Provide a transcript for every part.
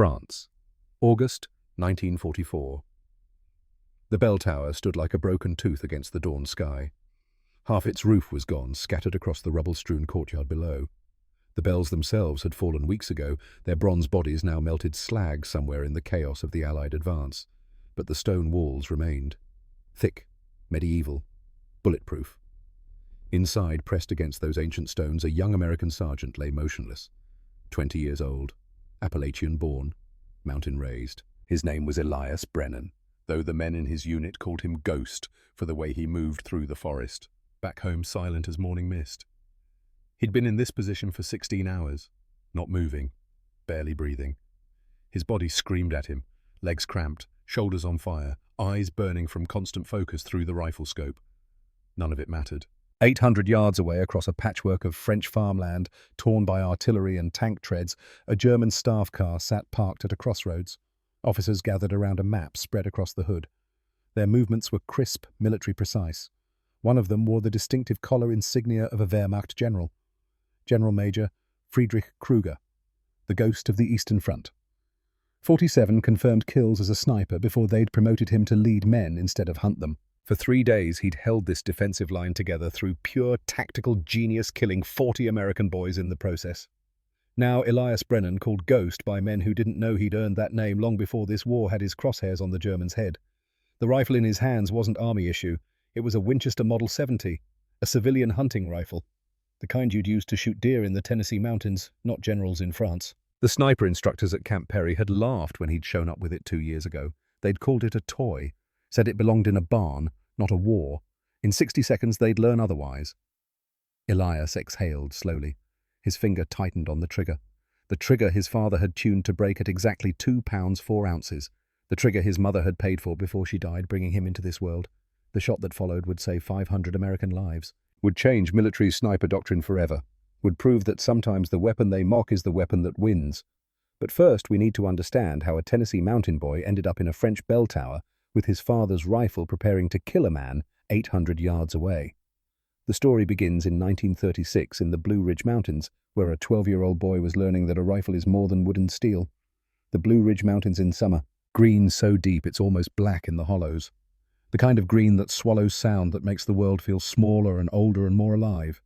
France, August 1944. The bell tower stood like a broken tooth against the dawn sky. Half its roof was gone, scattered across the rubble-strewn courtyard below. The bells themselves had fallen weeks ago, their bronze bodies now melted slag somewhere in the chaos of the Allied advance. But the stone walls remained. Thick, medieval, bulletproof. Inside, pressed against those ancient stones, a young American sergeant lay motionless. 20 years old, Appalachian-born, mountain-raised. His name was Elias Brennan, though the men in his unit called him Ghost for the way he moved through the forest, back home silent as morning mist. He'd been in this position for 16 hours, not moving, barely breathing. His body screamed at him, legs cramped, shoulders on fire, eyes burning from constant focus through the rifle scope. None of it mattered. 800 yards away, across a patchwork of French farmland torn by artillery and tank treads, a German staff car sat parked at a crossroads. Officers gathered around a map spread across the hood. Their movements were crisp, military precise. One of them wore the distinctive collar insignia of a Wehrmacht general. General Major Friedrich Kruger, the ghost of the Eastern Front. 47 confirmed kills as a sniper before they'd promoted him to lead men instead of hunt them. For 3 days he'd held this defensive line together through pure tactical genius, killing 40 American boys in the process. Now Elias Brennan, called Ghost by men who didn't know he'd earned that name long before this war, had his crosshairs on the German's head. The rifle in his hands wasn't army issue. It was a Winchester Model 70, a civilian hunting rifle. The kind you'd use to shoot deer in the Tennessee mountains, not generals in France. The sniper instructors at Camp Perry had laughed when he'd shown up with it 2 years ago. They'd called it a toy, said it belonged in a barn, not a war. In 60 seconds they'd learn otherwise. Elias exhaled slowly. His finger tightened on the trigger. The trigger his father had tuned to break at exactly 2 pounds 4 ounces. The trigger his mother had paid for before she died, bringing him into this world. The shot that followed would save 500 American lives. Would change military sniper doctrine forever. Would prove that sometimes the weapon they mock is the weapon that wins. But first we need to understand how a Tennessee mountain boy ended up in a French bell tower with his father's rifle preparing to kill a man 800 yards away. The story begins in 1936 in the Blue Ridge Mountains, where a 12-year-old boy was learning that a rifle is more than wood and steel. The Blue Ridge Mountains in summer, green so deep it's almost black in the hollows. The kind of green that swallows sound, that makes the world feel smaller and older and more alive.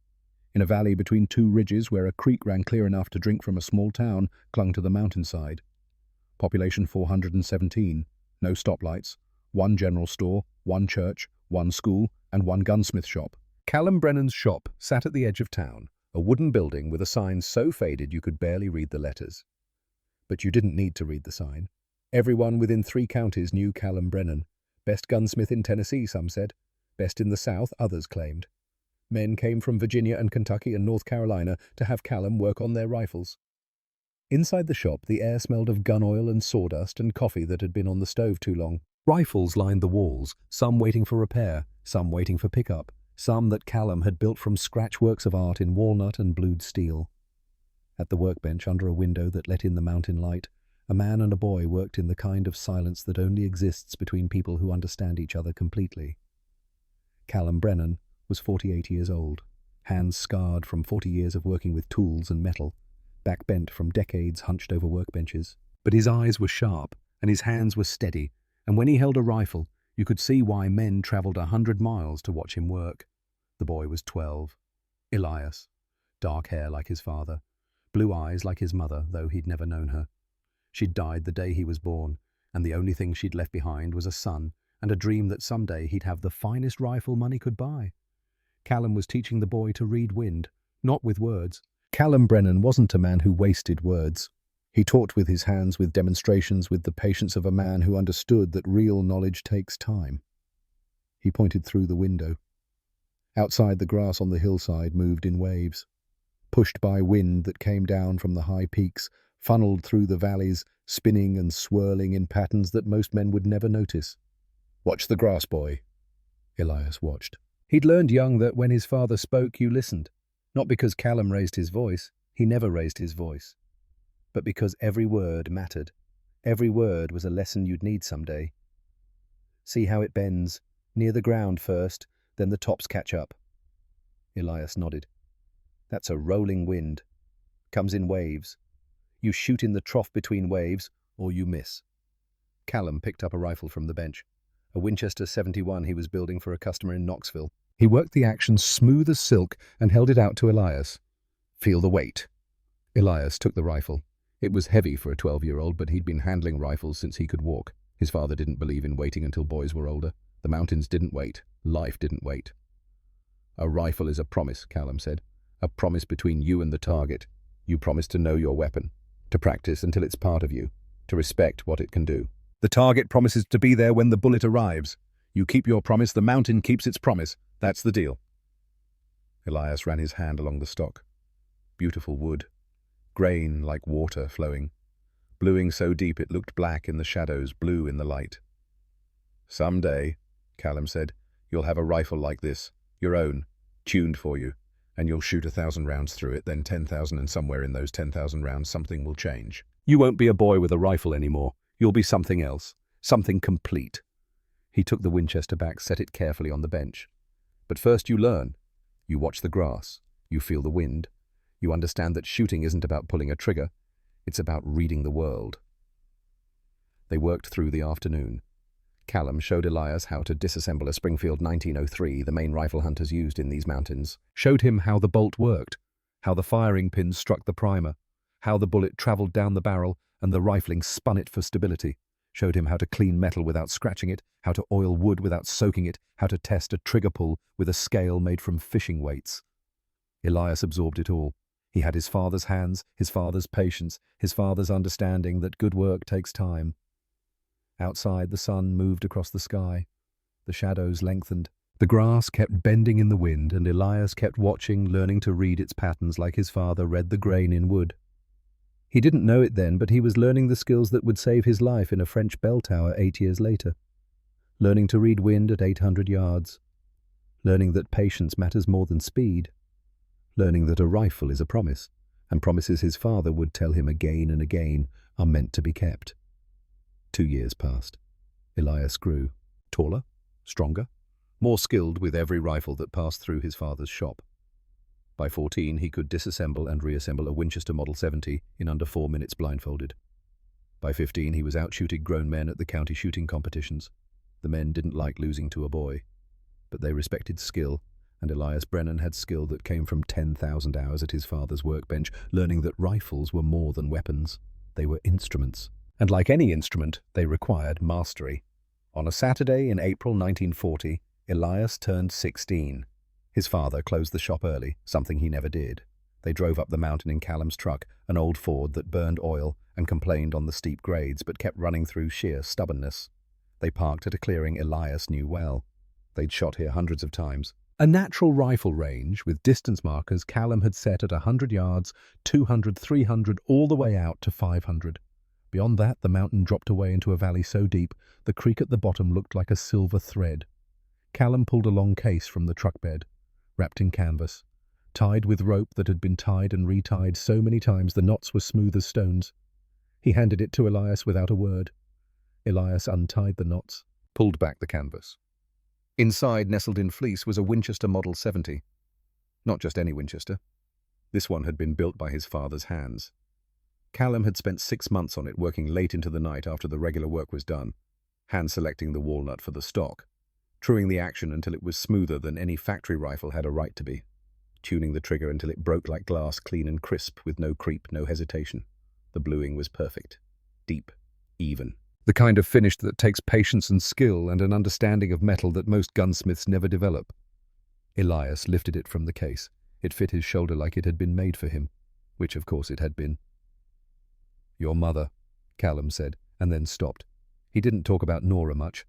In a valley between 2 ridges where a creek ran clear enough to drink from a small town clung to the mountainside. Population 417, no stoplights, 1 general store, 1 church, 1 school, and 1 gunsmith shop. Callum Brennan's shop sat at the edge of town, a wooden building with a sign so faded you could barely read the letters. But you didn't need to read the sign. Everyone within 3 counties knew Callum Brennan. Best gunsmith in Tennessee, some said. Best in the South, others claimed. Men came from Virginia and Kentucky and North Carolina to have Callum work on their rifles. Inside the shop, the air smelled of gun oil and sawdust and coffee that had been on the stove too long. Rifles lined the walls, some waiting for repair, some waiting for pickup, some that Callum had built from scratch works of art in walnut and blued steel. At the workbench, under a window that let in the mountain light, a man and a boy worked in the kind of silence that only exists between people who understand each other completely. Callum Brennan was 48 years old, hands scarred from 40 years of working with tools and metal, back bent from decades hunched over workbenches. But his eyes were sharp and his hands were steady, and when he held a rifle, you could see why men travelled 100 miles to watch him work. The boy was 12. Elias, dark hair like his father, blue eyes like his mother, though he'd never known her. She'd died the day he was born, and the only thing she'd left behind was a son and a dream that someday he'd have the finest rifle money could buy. Callum was teaching the boy to read wind, not with words. Callum Brennan wasn't a man who wasted words. He taught with his hands, with demonstrations, with the patience of a man who understood that real knowledge takes time. He pointed through the window. Outside, the grass on the hillside moved in waves, pushed by wind that came down from the high peaks, funneled through the valleys, spinning and swirling in patterns that most men would never notice. "Watch the grass, boy." Elias watched. He'd learned young that when his father spoke, you listened. Not because Callum raised his voice, he never raised his voice, but because every word mattered. Every word was a lesson you'd need someday. See how it bends, near the ground first, then the tops catch up. Elias nodded. That's a rolling wind. Comes in waves. You shoot in the trough between waves, or you miss. Callum picked up a rifle from the bench, a Winchester 71 he was building for a customer in Knoxville. He worked the action smooth as silk and held it out to Elias. "Feel the weight." Elias took the rifle. It was heavy for a 12-year-old, but he'd been handling rifles since he could walk. His father didn't believe in waiting until boys were older. The mountains didn't wait. Life didn't wait. "A rifle is a promise," Callum said. "A promise between you and the target. You promise to know your weapon, to practice until it's part of you, to respect what it can do. The target promises to be there when the bullet arrives. You keep your promise, the mountain keeps its promise. That's the deal." Elias ran his hand along the stock. Beautiful wood, grain like water flowing, bluing so deep it looked black in the shadows, blue in the light. "Someday," Callum said, "you'll have a rifle like this, your own, tuned for you, and you'll shoot 1,000 rounds through it, then 10,000, and somewhere in those 10,000 rounds something will change. You won't be a boy with a rifle anymore. You'll be something else, something complete." He took the Winchester back, set it carefully on the bench. "But first you learn. You watch the grass. You feel the wind. You understand that shooting isn't about pulling a trigger. It's about reading the world." They worked through the afternoon. Callum showed Elias how to disassemble a Springfield 1903 the main rifle hunters used in these mountains, showed him how the bolt worked, how the firing pins struck the primer, how the bullet travelled down the barrel and the rifling spun it for stability, showed him how to clean metal without scratching it, how to oil wood without soaking it, how to test a trigger pull with a scale made from fishing weights. Elias absorbed it all. He had his father's hands, his father's patience, his father's understanding that good work takes time. Outside, the sun moved across the sky. The shadows lengthened. The grass kept bending in the wind, and Elias kept watching, learning to read its patterns like his father read the grain in wood. He didn't know it then, but he was learning the skills that would save his life in a French bell tower 8 years later. Learning to read wind at 800 yards. Learning that patience matters more than speed. Learning that a rifle is a promise, and promises his father would tell him again and again are meant to be kept. 2 years passed. Elias grew, taller, stronger, more skilled with every rifle that passed through his father's shop. By 14, he could disassemble and reassemble a Winchester Model 70 in under 4 minutes blindfolded. By 15, he was out shooting grown men at the county shooting competitions. The men didn't like losing to a boy, but they respected skill, and Elias Brennan had skill that came from 10,000 hours at his father's workbench, learning that rifles were more than weapons. They were instruments. And like any instrument, they required mastery. On a Saturday in April 1940, Elias turned 16. His father closed the shop early, something he never did. They drove up the mountain in Callum's truck, an old Ford that burned oil and complained on the steep grades but kept running through sheer stubbornness. They parked at a clearing Elias knew well. They'd shot here hundreds of times. A natural rifle range with distance markers Callum had set at 100 yards, 200, 300, all the way out to 500. Beyond that, the mountain dropped away into a valley so deep, the creek at the bottom looked like a silver thread. Callum pulled a long case from the truck bed, wrapped in canvas, tied with rope that had been tied and retied so many times the knots were smooth as stones. He handed it to Elias without a word. Elias untied the knots, pulled back the canvas. Inside, nestled in fleece, was a Winchester Model 70. Not just any Winchester. This one had been built by his father's hands. Callum had spent 6 months on it, working late into the night after the regular work was done, hand-selecting the walnut for the stock, truing the action until it was smoother than any factory rifle had a right to be, tuning the trigger until it broke like glass, clean and crisp, with no creep, no hesitation. The bluing was perfect, deep, even. The kind of finish that takes patience and skill and an understanding of metal that most gunsmiths never develop. Elias lifted it from the case. It fit his shoulder like it had been made for him, which of course it had been. "Your mother," Callum said, and then stopped. He didn't talk about Nora much.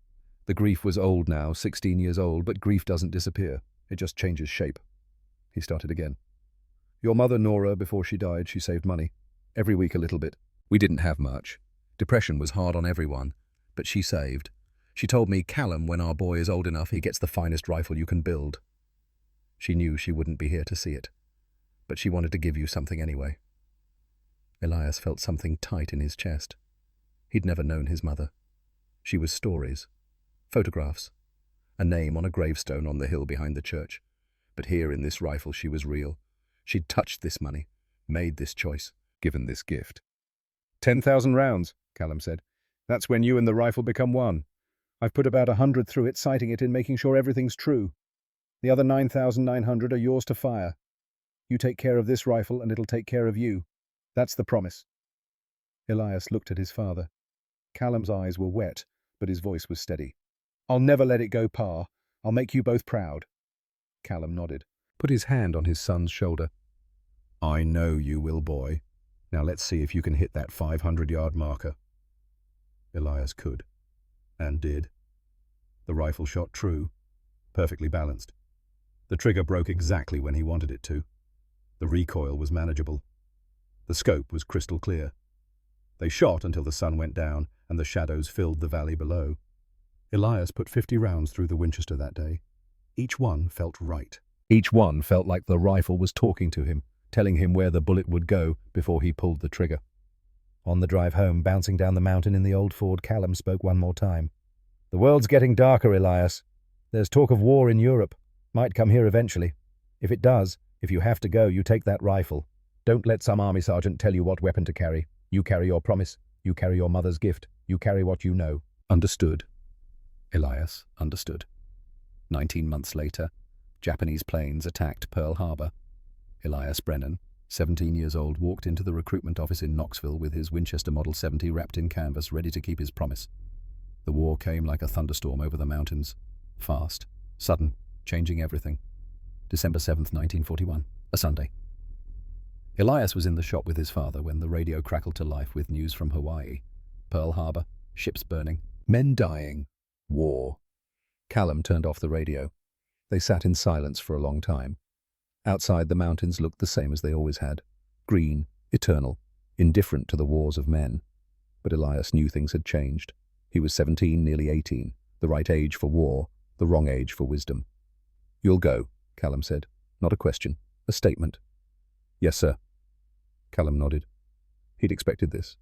The grief was old now, 16 years old, but grief doesn't disappear. It just changes shape. He started again. "Your mother, Nora, before she died, she saved money. Every week a little bit. We didn't have much. Depression was hard on everyone, but she saved. She told me, 'Callum, when our boy is old enough, he gets the finest rifle you can build.' She knew she wouldn't be here to see it, but she wanted to give you something anyway." Elias felt something tight in his chest. He'd never known his mother. She was stories, photographs, a name on a gravestone on the hill behind the church. But here in this rifle she was real. She'd touched this money, made this choice, given this gift. 10,000 rounds. Callum said. "That's when you and the rifle become one. I've put about 100 through it, sighting it and making sure everything's true. The other 9,900 are yours to fire. You take care of this rifle and it'll take care of you. That's the promise." Elias looked at his father. Callum's eyes were wet, but his voice was steady. "I'll never let it go, Pa. I'll make you both proud." Callum nodded, put his hand on his son's shoulder. "I know you will, boy. Now let's see if you can hit that 500-yard marker." Elias could, and did. The rifle shot true, perfectly balanced. The trigger broke exactly when he wanted it to. The recoil was manageable. The scope was crystal clear. They shot until the sun went down and the shadows filled the valley below. Elias put 50 rounds through the Winchester that day. Each one felt right. Each one felt like the rifle was talking to him, telling him where the bullet would go before he pulled the trigger. On the drive home, bouncing down the mountain in the old Ford, Callum spoke one more time. "The world's getting darker, Elias. There's talk of war in Europe. Might come here eventually. If it does, if you have to go, you take that rifle. Don't let some army sergeant tell you what weapon to carry. You carry your promise. You carry your mother's gift. You carry what you know." Understood. Elias understood. 19 months later, Japanese planes attacked Pearl Harbor. Elias Brennan, 17 years old, walked into the recruitment office in Knoxville with his Winchester Model 70 wrapped in canvas, ready to keep his promise. The war came like a thunderstorm over the mountains. Fast, sudden, changing everything. December 7th, 1941, a Sunday. Elias was in the shop with his father when the radio crackled to life with news from Hawaii. Pearl Harbor, ships burning, men dying, war. Callum turned off the radio. They sat in silence for a long time. Outside, the mountains looked the same as they always had. Green, eternal, indifferent to the wars of men. But Elias knew things had changed. He was 17, nearly 18, the right age for war, the wrong age for wisdom. "You'll go," Callum said. Not a question, a statement. "Yes, sir." Callum nodded. He'd expected this.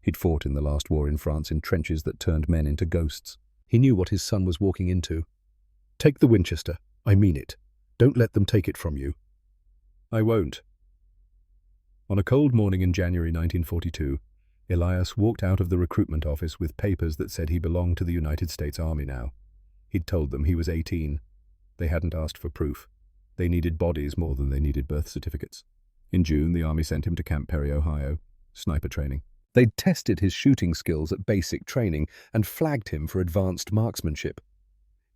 He'd fought in the last war in France in trenches that turned men into ghosts. He knew what his son was walking into. "Take the Winchester. I mean it. Don't let them take it from you." "I won't." On a cold morning in January 1942, Elias walked out of the recruitment office with papers that said he belonged to the United States Army now. He'd told them he was 18. They hadn't asked for proof. They needed bodies more than they needed birth certificates. In June, the Army sent him to Camp Perry, Ohio, sniper training. They'd tested his shooting skills at basic training and flagged him for advanced marksmanship.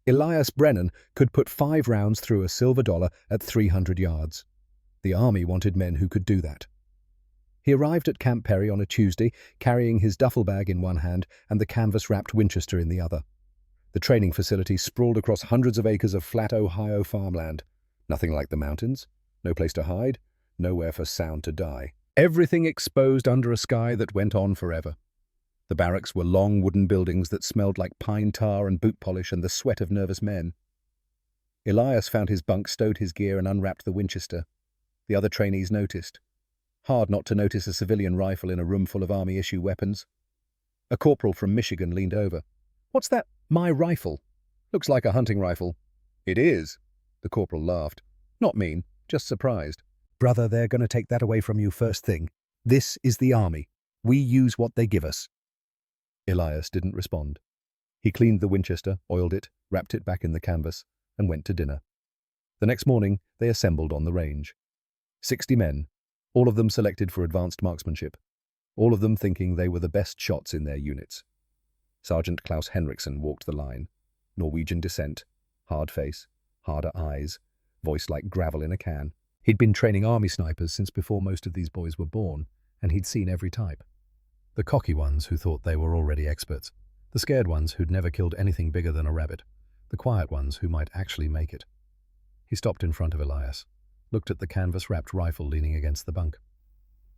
Elias Brennan could put 5 rounds through a silver dollar at 300 yards. The Army wanted men who could do that. He arrived at Camp Perry on a Tuesday, carrying his duffel bag in one hand and the canvas-wrapped Winchester in the other. The training facility sprawled across hundreds of acres of flat Ohio farmland. Nothing like the mountains, no place to hide, nowhere for sound to die. Everything exposed under a sky that went on forever. The barracks were long wooden buildings that smelled like pine tar and boot polish and the sweat of nervous men. Elias found his bunk, stowed his gear and unwrapped the Winchester. The other trainees noticed. Hard not to notice a civilian rifle in a room full of Army-issue weapons. A corporal from Michigan leaned over. "What's that? My rifle. Looks like a hunting rifle." "It is." The corporal laughed. Not mean, just surprised. "Brother, they're going to take that away from you first thing. This is the Army. We use what they give us." Elias didn't respond. He cleaned the Winchester, oiled it, wrapped it back in the canvas, and went to dinner. The next morning, they assembled on the range. 60 men, all of them selected for advanced marksmanship, all of them thinking they were the best shots in their units. Sergeant Klaus Henriksen walked the line. Norwegian descent, hard face, harder eyes, voice like gravel in a can. He'd been training Army snipers since before most of these boys were born, and he'd seen every type. The cocky ones who thought they were already experts, the scared ones who'd never killed anything bigger than a rabbit, the quiet ones who might actually make it. He stopped in front of Elias, looked at the canvas-wrapped rifle leaning against the bunk.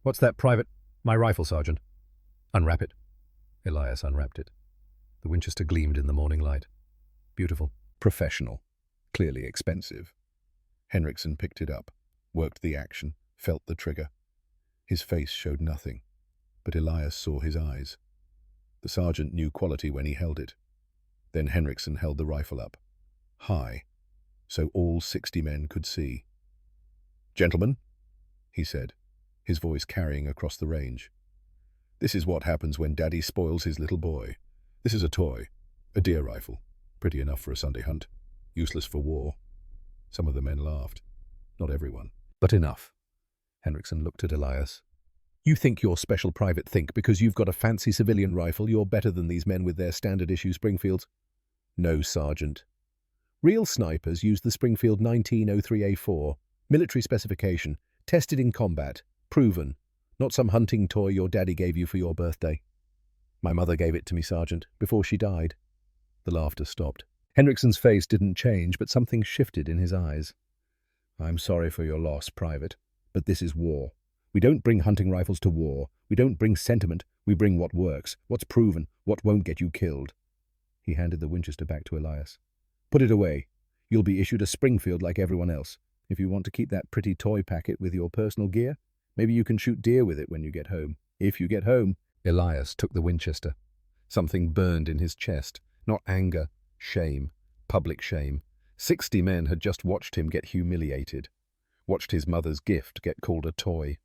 "What's that, Private?" "My rifle, Sergeant." "Unwrap it." Elias unwrapped it. The Winchester gleamed in the morning light. Beautiful, professional, clearly expensive. Henriksen picked it up, worked the action, felt the trigger. His face showed nothing, but Elias saw his eyes. The sergeant knew quality when he held it. Then Henriksen held the rifle up, high, so all 60 men could see. "Gentlemen," he said, his voice carrying across the range, This is what happens when Daddy spoils his little boy. This is a toy. A deer rifle. Pretty enough for a Sunday hunt. Useless for war. Some of the men laughed. Not everyone. But enough. Henriksen looked at Elias. You think you're special private think because you've got a fancy civilian rifle you're better than these men with their standard-issue Springfields? No, Sergeant. Real snipers use the Springfield 1903A4, military specification, tested in combat, proven, not some hunting toy your daddy gave you for your birthday. My mother gave it to me, Sergeant, before she died. The laughter stopped. Henriksen's face didn't change, but something shifted in his eyes. I'm sorry for your loss, Private, but this is war. We don't bring hunting rifles to war. We don't bring sentiment. We bring what works, what's proven, what won't get you killed. He handed the Winchester back to Elias. Put it away. You'll be issued a Springfield like everyone else. If you want to keep that pretty toy packet with your personal gear, maybe you can shoot deer with it when you get home. If you get home. Elias took the Winchester. Something burned in his chest. Not anger, shame, public shame. 60 men had just watched him get humiliated. Watched his mother's gift get called a toy.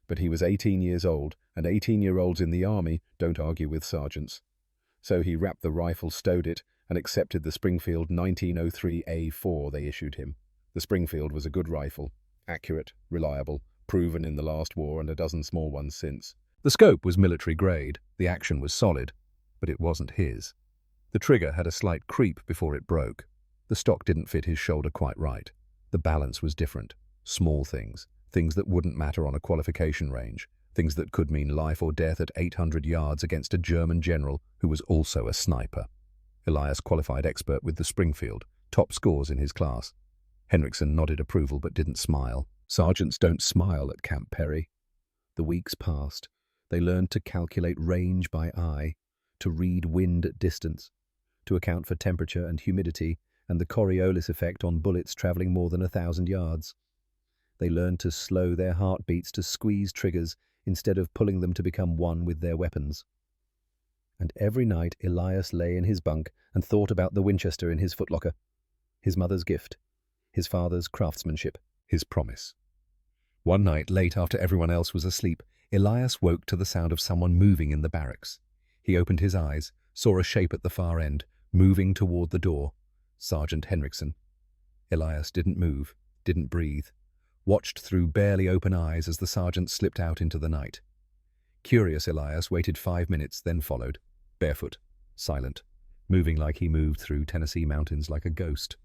But he was 18 years old, and 18-year-olds in the army don't argue with sergeants. So he wrapped the rifle, stowed it, and accepted the Springfield 1903A4 they issued him. The Springfield was a good rifle, accurate, reliable, proven in the last war and a dozen small ones since. The scope was military grade, the action was solid, but it wasn't his. The trigger had a slight creep before it broke. The stock didn't fit his shoulder quite right. The balance was different. Small things, things that wouldn't matter on a qualification range, things that could mean life or death at 800 yards against a German general who was also a sniper. Elias qualified expert with the Springfield, top scores in his class. Henriksen nodded approval but didn't smile. Sergeants don't smile at Camp Perry. The weeks passed. They learned to calculate range by eye, to read wind at distance, to account for temperature and humidity and the Coriolis effect on bullets traveling more than 1,000 yards. They learned to slow their heartbeats, to squeeze triggers instead of pulling them to become one with their weapons. And every night Elias lay in his bunk and thought about the Winchester in his footlocker, his mother's gift, his father's craftsmanship, his promise. One night, late after everyone else was asleep, Elias woke to the sound of someone moving in the barracks. He opened his eyes, saw a shape at the far end, moving toward the door. Sergeant Henriksen. Elias didn't move, didn't breathe, watched through barely open eyes as the sergeant slipped out into the night. Curious Elias waited 5 minutes, then followed, barefoot, silent, moving like he moved through Tennessee mountains like a ghost.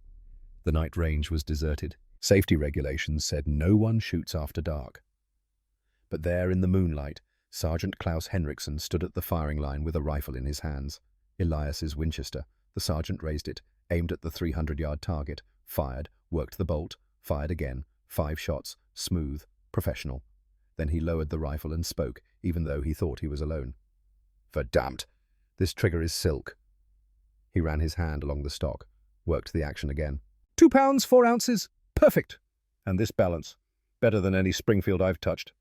The night range was deserted. Safety regulations said no one shoots after dark. But there in the moonlight, Sergeant Klaus Henriksen stood at the firing line with a rifle in his hands. Elias's Winchester. The sergeant raised it, aimed at the 300-yard target, fired, worked the bolt, fired again, 5 shots, smooth, professional. Then he lowered the rifle and spoke, even though he thought he was alone. Verdammt! This trigger is silk. He ran his hand along the stock, worked the action again. 2 pounds, 4 ounces. Perfect! And this balance. Better than any Springfield I've touched.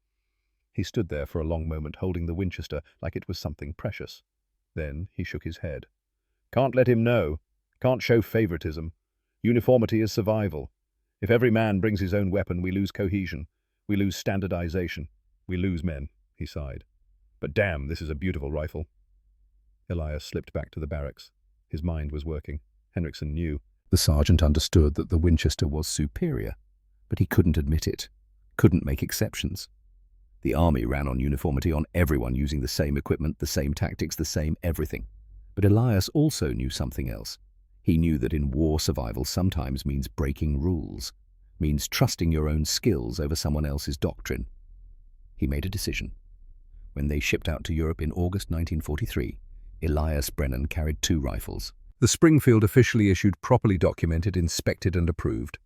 He stood there for a long moment, holding the Winchester like it was something precious. Then he shook his head. Can't let him know. Can't show favoritism. Uniformity is survival. If every man brings his own weapon, we lose cohesion. We lose standardization. We lose men, he sighed. But damn, this is a beautiful rifle. Elias slipped back to the barracks. His mind was working. Henriksen knew. The sergeant understood that the Winchester was superior, but he couldn't admit it, couldn't make exceptions. The army ran on uniformity, on everyone using the same equipment, the same tactics, the same everything. But Elias also knew something else. He knew that in war survival sometimes means breaking rules, means trusting your own skills over someone else's doctrine. He made a decision. When they shipped out to Europe in August 1943, Elias Brennan carried 2 rifles. The Springfield officially issued, properly documented, inspected and approved.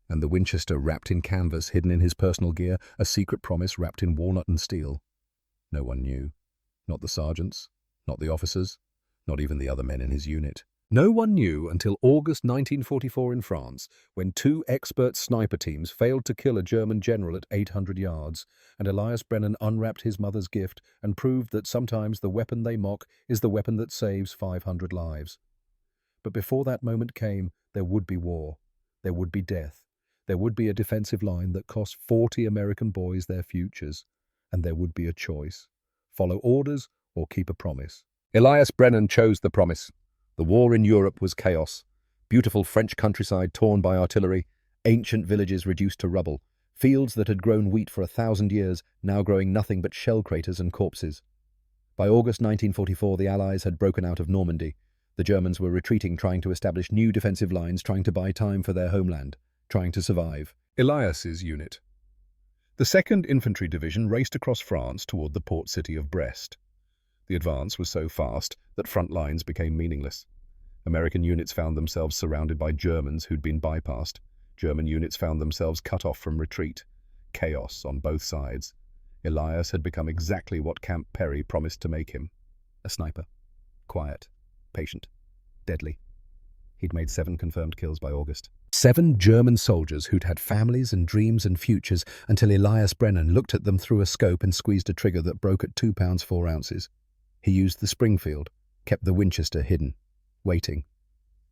And the Winchester wrapped in canvas, hidden in his personal gear, a secret promise wrapped in walnut and steel. No one knew. Not the sergeants, not the officers, not even the other men in his unit. No one knew until August 1944 in France, when 2 expert sniper teams failed to kill a German general at 800 yards, and Elias Brennan unwrapped his mother's gift and proved that sometimes the weapon they mock is the weapon that saves 500 lives. But before that moment came, there would be war. There would be death. There would be a defensive line that cost 40 American boys their futures. And there would be a choice. follow orders or keep a promise. Elias Brennan chose the promise. The war in Europe was chaos. Beautiful French countryside torn by artillery, ancient villages reduced to rubble, fields that had grown wheat for 1,000 years now growing nothing but shell craters and corpses. By August 1944, the Allies had broken out of Normandy. The Germans were retreating, trying to establish new defensive lines, trying to buy time for their homeland, trying to survive. Elias's unit. The 2nd Infantry Division raced across France toward the port city of Brest. The advance was so fast that front lines became meaningless. American units found themselves surrounded by Germans who'd been bypassed. German units found themselves cut off from retreat. Chaos on both sides. Elias had become exactly what Camp Perry promised to make him. A sniper. Quiet. Patient. Deadly. He'd made 7 confirmed kills by August. 7 German soldiers who'd had families and dreams and futures until Elias Brennan looked at them through a scope and squeezed a trigger that broke at 2 pounds 4 ounces. He used the Springfield, kept the Winchester hidden, waiting.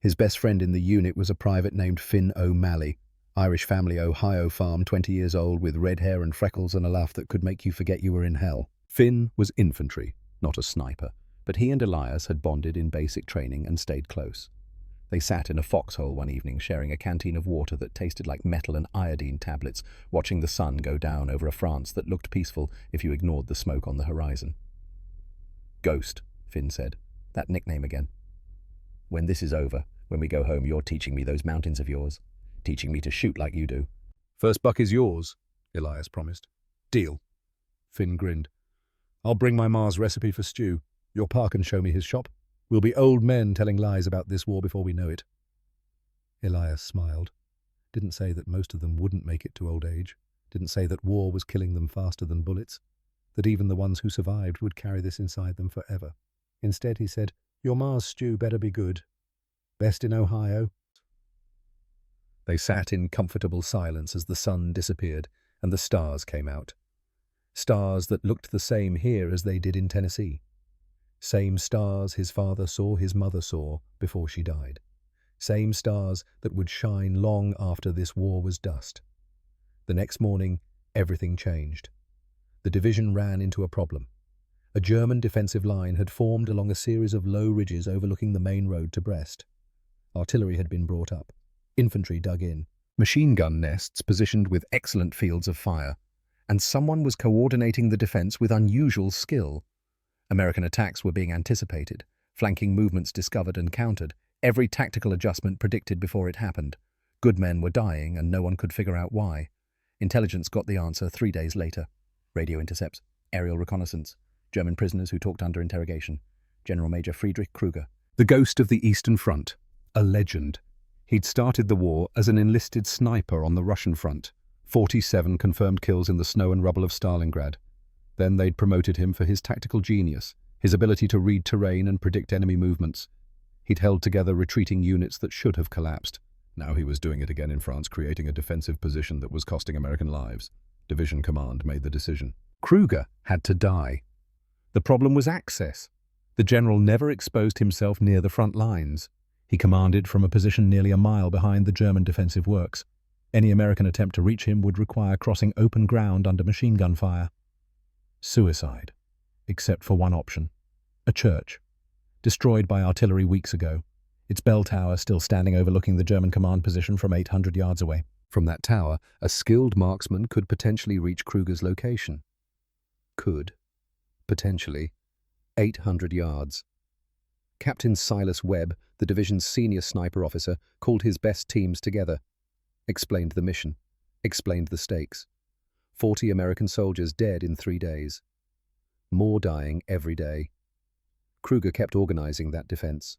His best friend in the unit was a private named Finn O'Malley, Irish family, Ohio farm, 20 years old, with red hair and freckles and a laugh that could make you forget you were in hell. Finn was infantry, not a sniper, but he and Elias had bonded in basic training and stayed close. They sat in a foxhole one evening, sharing a canteen of water that tasted like metal and iodine tablets, watching the sun go down over a France that looked peaceful if you ignored the smoke on the horizon. "Ghost," Finn said. "That nickname again. When this is over, when we go home, you're teaching me those mountains of yours. Teaching me to shoot like you do." "First buck is yours," Elias promised. "Deal." Finn grinned. "I'll bring my ma's recipe for stew. Your pa can show me his shop. We'll be old men telling lies about this war before we know it." Elias smiled. Didn't say that most of them wouldn't make it to old age. Didn't say that war was killing them faster than bullets. That even the ones who survived would carry this inside them forever. Instead, he said, "Your ma's stew better be good. Best in Ohio." They sat in comfortable silence as the sun disappeared and the stars came out. Stars that looked the same here as they did in Tennessee. Same stars his father saw, his mother saw before she died. Same stars that would shine long after this war was dust. The next morning, everything changed. The division ran into a problem. A German defensive line had formed along a series of low ridges overlooking the main road to Brest. Artillery had been brought up. Infantry dug in. Machine gun nests positioned with excellent fields of fire. And someone was coordinating the defense with unusual skill. American attacks were being anticipated, flanking movements discovered and countered, every tactical adjustment predicted before it happened. Good men were dying and no one could figure out why. Intelligence got the answer 3 days later. Radio intercepts, aerial reconnaissance, German prisoners who talked under interrogation. General Major Friedrich Kruger. The ghost of the Eastern Front. A legend. He'd started the war as an enlisted sniper on the Russian front. 47 confirmed kills in the snow and rubble of Stalingrad. Then they'd promoted him for his tactical genius, his ability to read terrain and predict enemy movements. He'd held together retreating units that should have collapsed. Now he was doing it again in France, creating a defensive position that was costing American lives. Division command made the decision. Kruger had to die. The problem was access. The general never exposed himself near the front lines. He commanded from a position nearly a mile behind the German defensive works. Any American attempt to reach him would require crossing open ground under machine gun fire. Suicide, except for one option. A church, destroyed by artillery weeks ago, its bell tower still standing overlooking the German command position from 800 yards away. From that tower, a skilled marksman could potentially reach Kruger's location. Could. Potentially. 800 yards. Captain Silas Webb, the division's senior sniper officer, called his best teams together. Explained the mission. Explained the stakes. 40 American soldiers dead in 3 days. More dying every day. Kruger kept organizing that defense.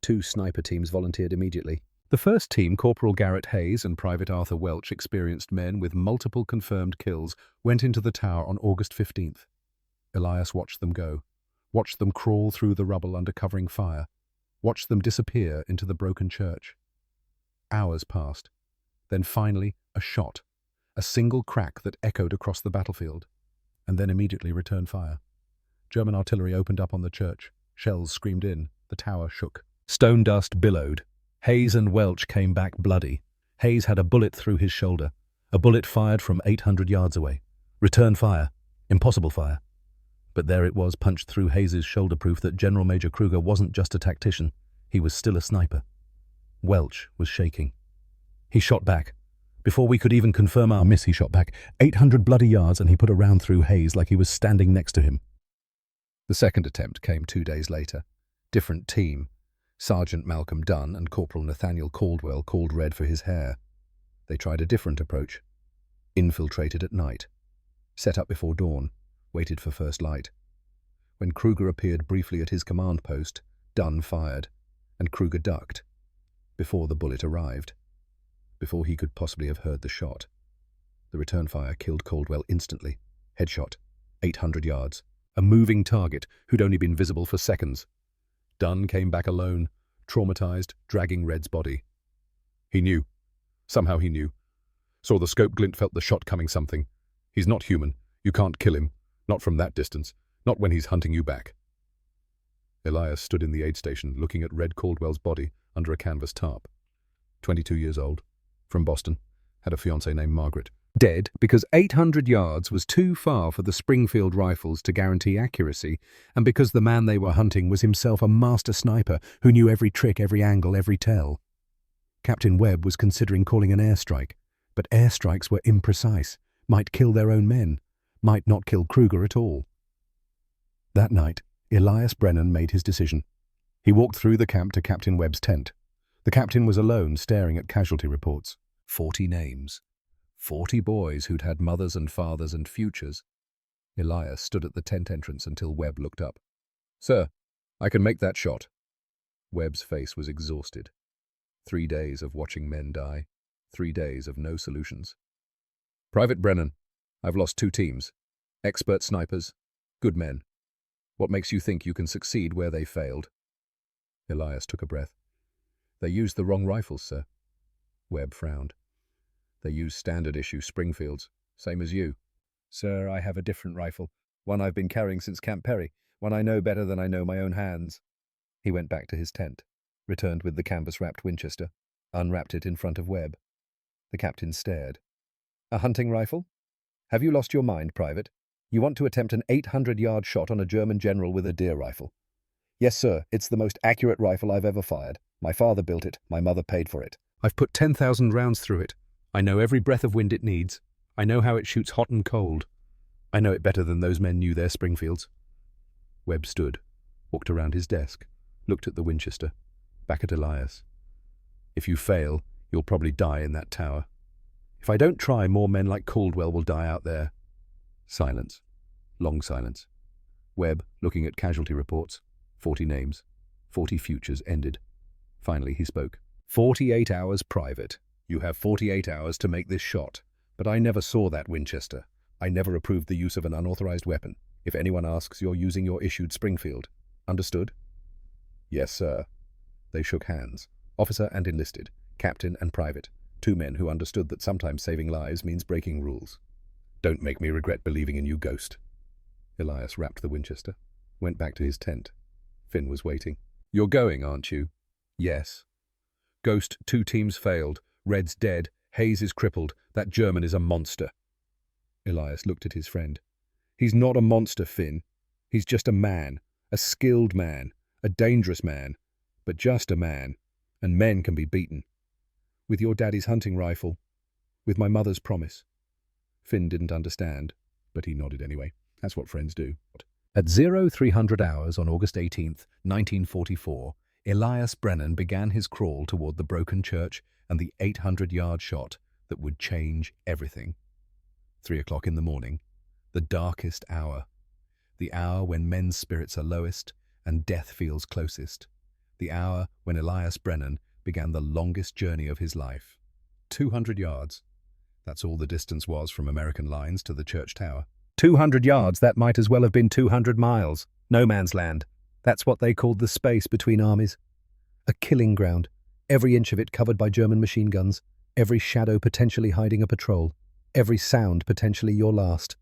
2 sniper teams volunteered immediately. The first team, Corporal Garrett Hayes and Private Arthur Welch, experienced men with multiple confirmed kills, went into the tower on August 15th. Elias watched them go, watched them crawl through the rubble under covering fire, watched them disappear into the broken church. Hours passed. Then finally, a shot, a single crack that echoed across the battlefield, and then immediately returned fire. German artillery opened up on the church. Shells screamed in. The tower shook. Stone dust billowed. Hayes and Welch came back bloody. Hayes had a bullet through his shoulder. A bullet fired from 800 yards away. Return fire. Impossible fire. But there it was, punched through Hayes's shoulder proof that General Major Kruger wasn't just a tactician. He was still a sniper. Welch was shaking. He shot back. Before we could even confirm our miss, he shot back 800 bloody yards, and he put a round through Hayes like he was standing next to him. The second attempt came 2 days later. Different team. Sergeant Malcolm Dunn and Corporal Nathaniel Caldwell called red for his hair. They tried a different approach. Infiltrated at night. Set up before dawn. Waited for first light. When Kruger appeared briefly at his command post, Dunn fired, and Kruger ducked. Before the bullet arrived. Before he could possibly have heard the shot. The return fire killed Caldwell instantly. Headshot. 800 yards. A moving target who'd only been visible for seconds. Dunn came back alone, traumatized, dragging Red's body. He knew. Somehow he knew. Saw the scope glint, felt the shot coming something. He's not human. You can't kill him. Not from that distance. Not when he's hunting you back. Elias stood in the aid station, looking at Red Caldwell's body under a canvas tarp. 22 years old. From Boston. Had a fiancée named Margaret. Dead because 800 yards was too far for the Springfield rifles to guarantee accuracy, and because the man they were hunting was himself a master sniper who knew every trick, every angle, every tell. Captain Webb was considering calling an airstrike, but airstrikes were imprecise, might kill their own men, might not kill Kruger at all. That night, Elias Brennan made his decision. He walked through the camp to Captain Webb's tent. The captain was alone, staring at casualty reports. 40 names. 40 boys who'd had mothers and fathers and futures. Elias stood at the tent entrance until Webb looked up. "Sir, I can make that shot." Webb's face was exhausted. 3 days of watching men die. 3 days of no solutions. "Private Brennan, I've lost 2 teams. Expert snipers. Good men. What makes you think you can succeed where they failed?" Elias took a breath. "They used the wrong rifles, sir." Webb frowned. "They used standard issue Springfields, same as you." "Sir, I have a different rifle, one I've been carrying since Camp Perry, one I know better than I know my own hands." He went back to his tent, returned with the canvas-wrapped Winchester, unwrapped it in front of Webb. The captain stared. "A hunting rifle? Have you lost your mind, Private? You want to attempt an 800-yard shot on a German general with a deer rifle?" "Yes, sir, it's the most accurate rifle I've ever fired. My father built it, my mother paid for it. I've put 10,000 rounds through it. I know every breath of wind it needs. I know how it shoots hot and cold. I know it better than those men knew their Springfields." Webb stood, walked around his desk, looked at the Winchester, back at Elias. "If you fail, you'll probably die in that tower. If I don't try, more men like Caldwell will die out there." Silence. Long silence. Webb, looking at casualty reports. 40 names. 40 futures ended. Finally he spoke. 48 hours, Private. You have 48 hours to make this shot. But I never saw that Winchester. I never approved the use of an unauthorized weapon. If anyone asks, you're using your issued Springfield. Understood?" "Yes, sir." They shook hands. Officer and enlisted. Captain and private. 2 men who understood that sometimes saving lives means breaking rules. "Don't make me regret believing in you, Ghost." Elias wrapped the Winchester. Went back to his tent. Finn was waiting. "You're going, aren't you?" "Yes." "Ghost, 2 teams failed. Red's dead. Hayes is crippled. That German is a monster." Elias looked at his friend. "He's not a monster, Finn. He's just a man. A skilled man. A dangerous man. But just a man. And men can be beaten. With your daddy's hunting rifle. With my mother's promise." Finn didn't understand, but he nodded anyway. That's what friends do. At 0300 hours on August 18th, 1944, Elias Brennan began his crawl toward the broken church and the 800-yard shot that would change everything. 3 o'clock in the morning, the darkest hour. The hour when men's spirits are lowest and death feels closest. The hour when Elias Brennan began the longest journey of his life. 200 yards. That's all the distance was from American lines to the church tower. 200 yards, that might as well have been 200 miles. No man's land. That's what they called the space between armies. A killing ground, every inch of it covered by German machine guns, every shadow potentially hiding a patrol, every sound potentially your last.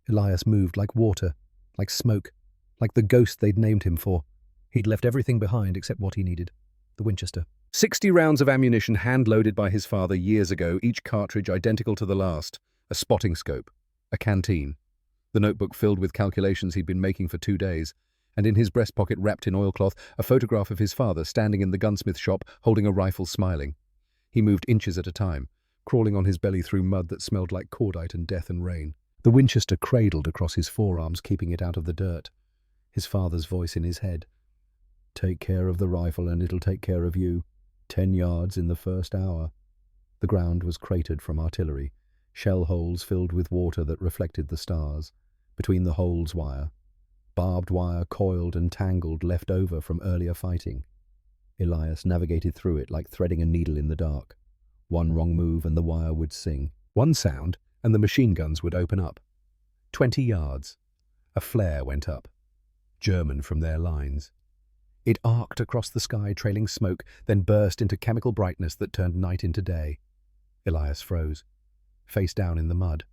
Elias moved like water, like smoke, like the ghost they'd named him for. He'd left everything behind except what he needed, the Winchester. 60 rounds of ammunition hand-loaded by his father years ago, each cartridge identical to the last, a spotting scope, a canteen. the notebook filled with calculations he'd been making for 2 days, and in his breast pocket wrapped in oilcloth, a photograph of his father standing in the gunsmith shop holding a rifle smiling. He moved inches at a time, crawling on his belly through mud that smelled like cordite and death and rain. The Winchester cradled across his forearms, keeping it out of the dirt. His father's voice in his head. "Take care of the rifle and it'll take care of you. 10 yards in the first hour." The ground was cratered from artillery, shell holes filled with water that reflected the stars. Between the holes wire. Barbed wire coiled and tangled left over from earlier fighting. Elias navigated through it like threading a needle in the dark. One wrong move and the wire would sing. One sound and the machine guns would open up. 20 yards. A flare went up. German from their lines. It arced across the sky, trailing smoke, then burst into chemical brightness that turned night into day. Elias froze, face down in the mud,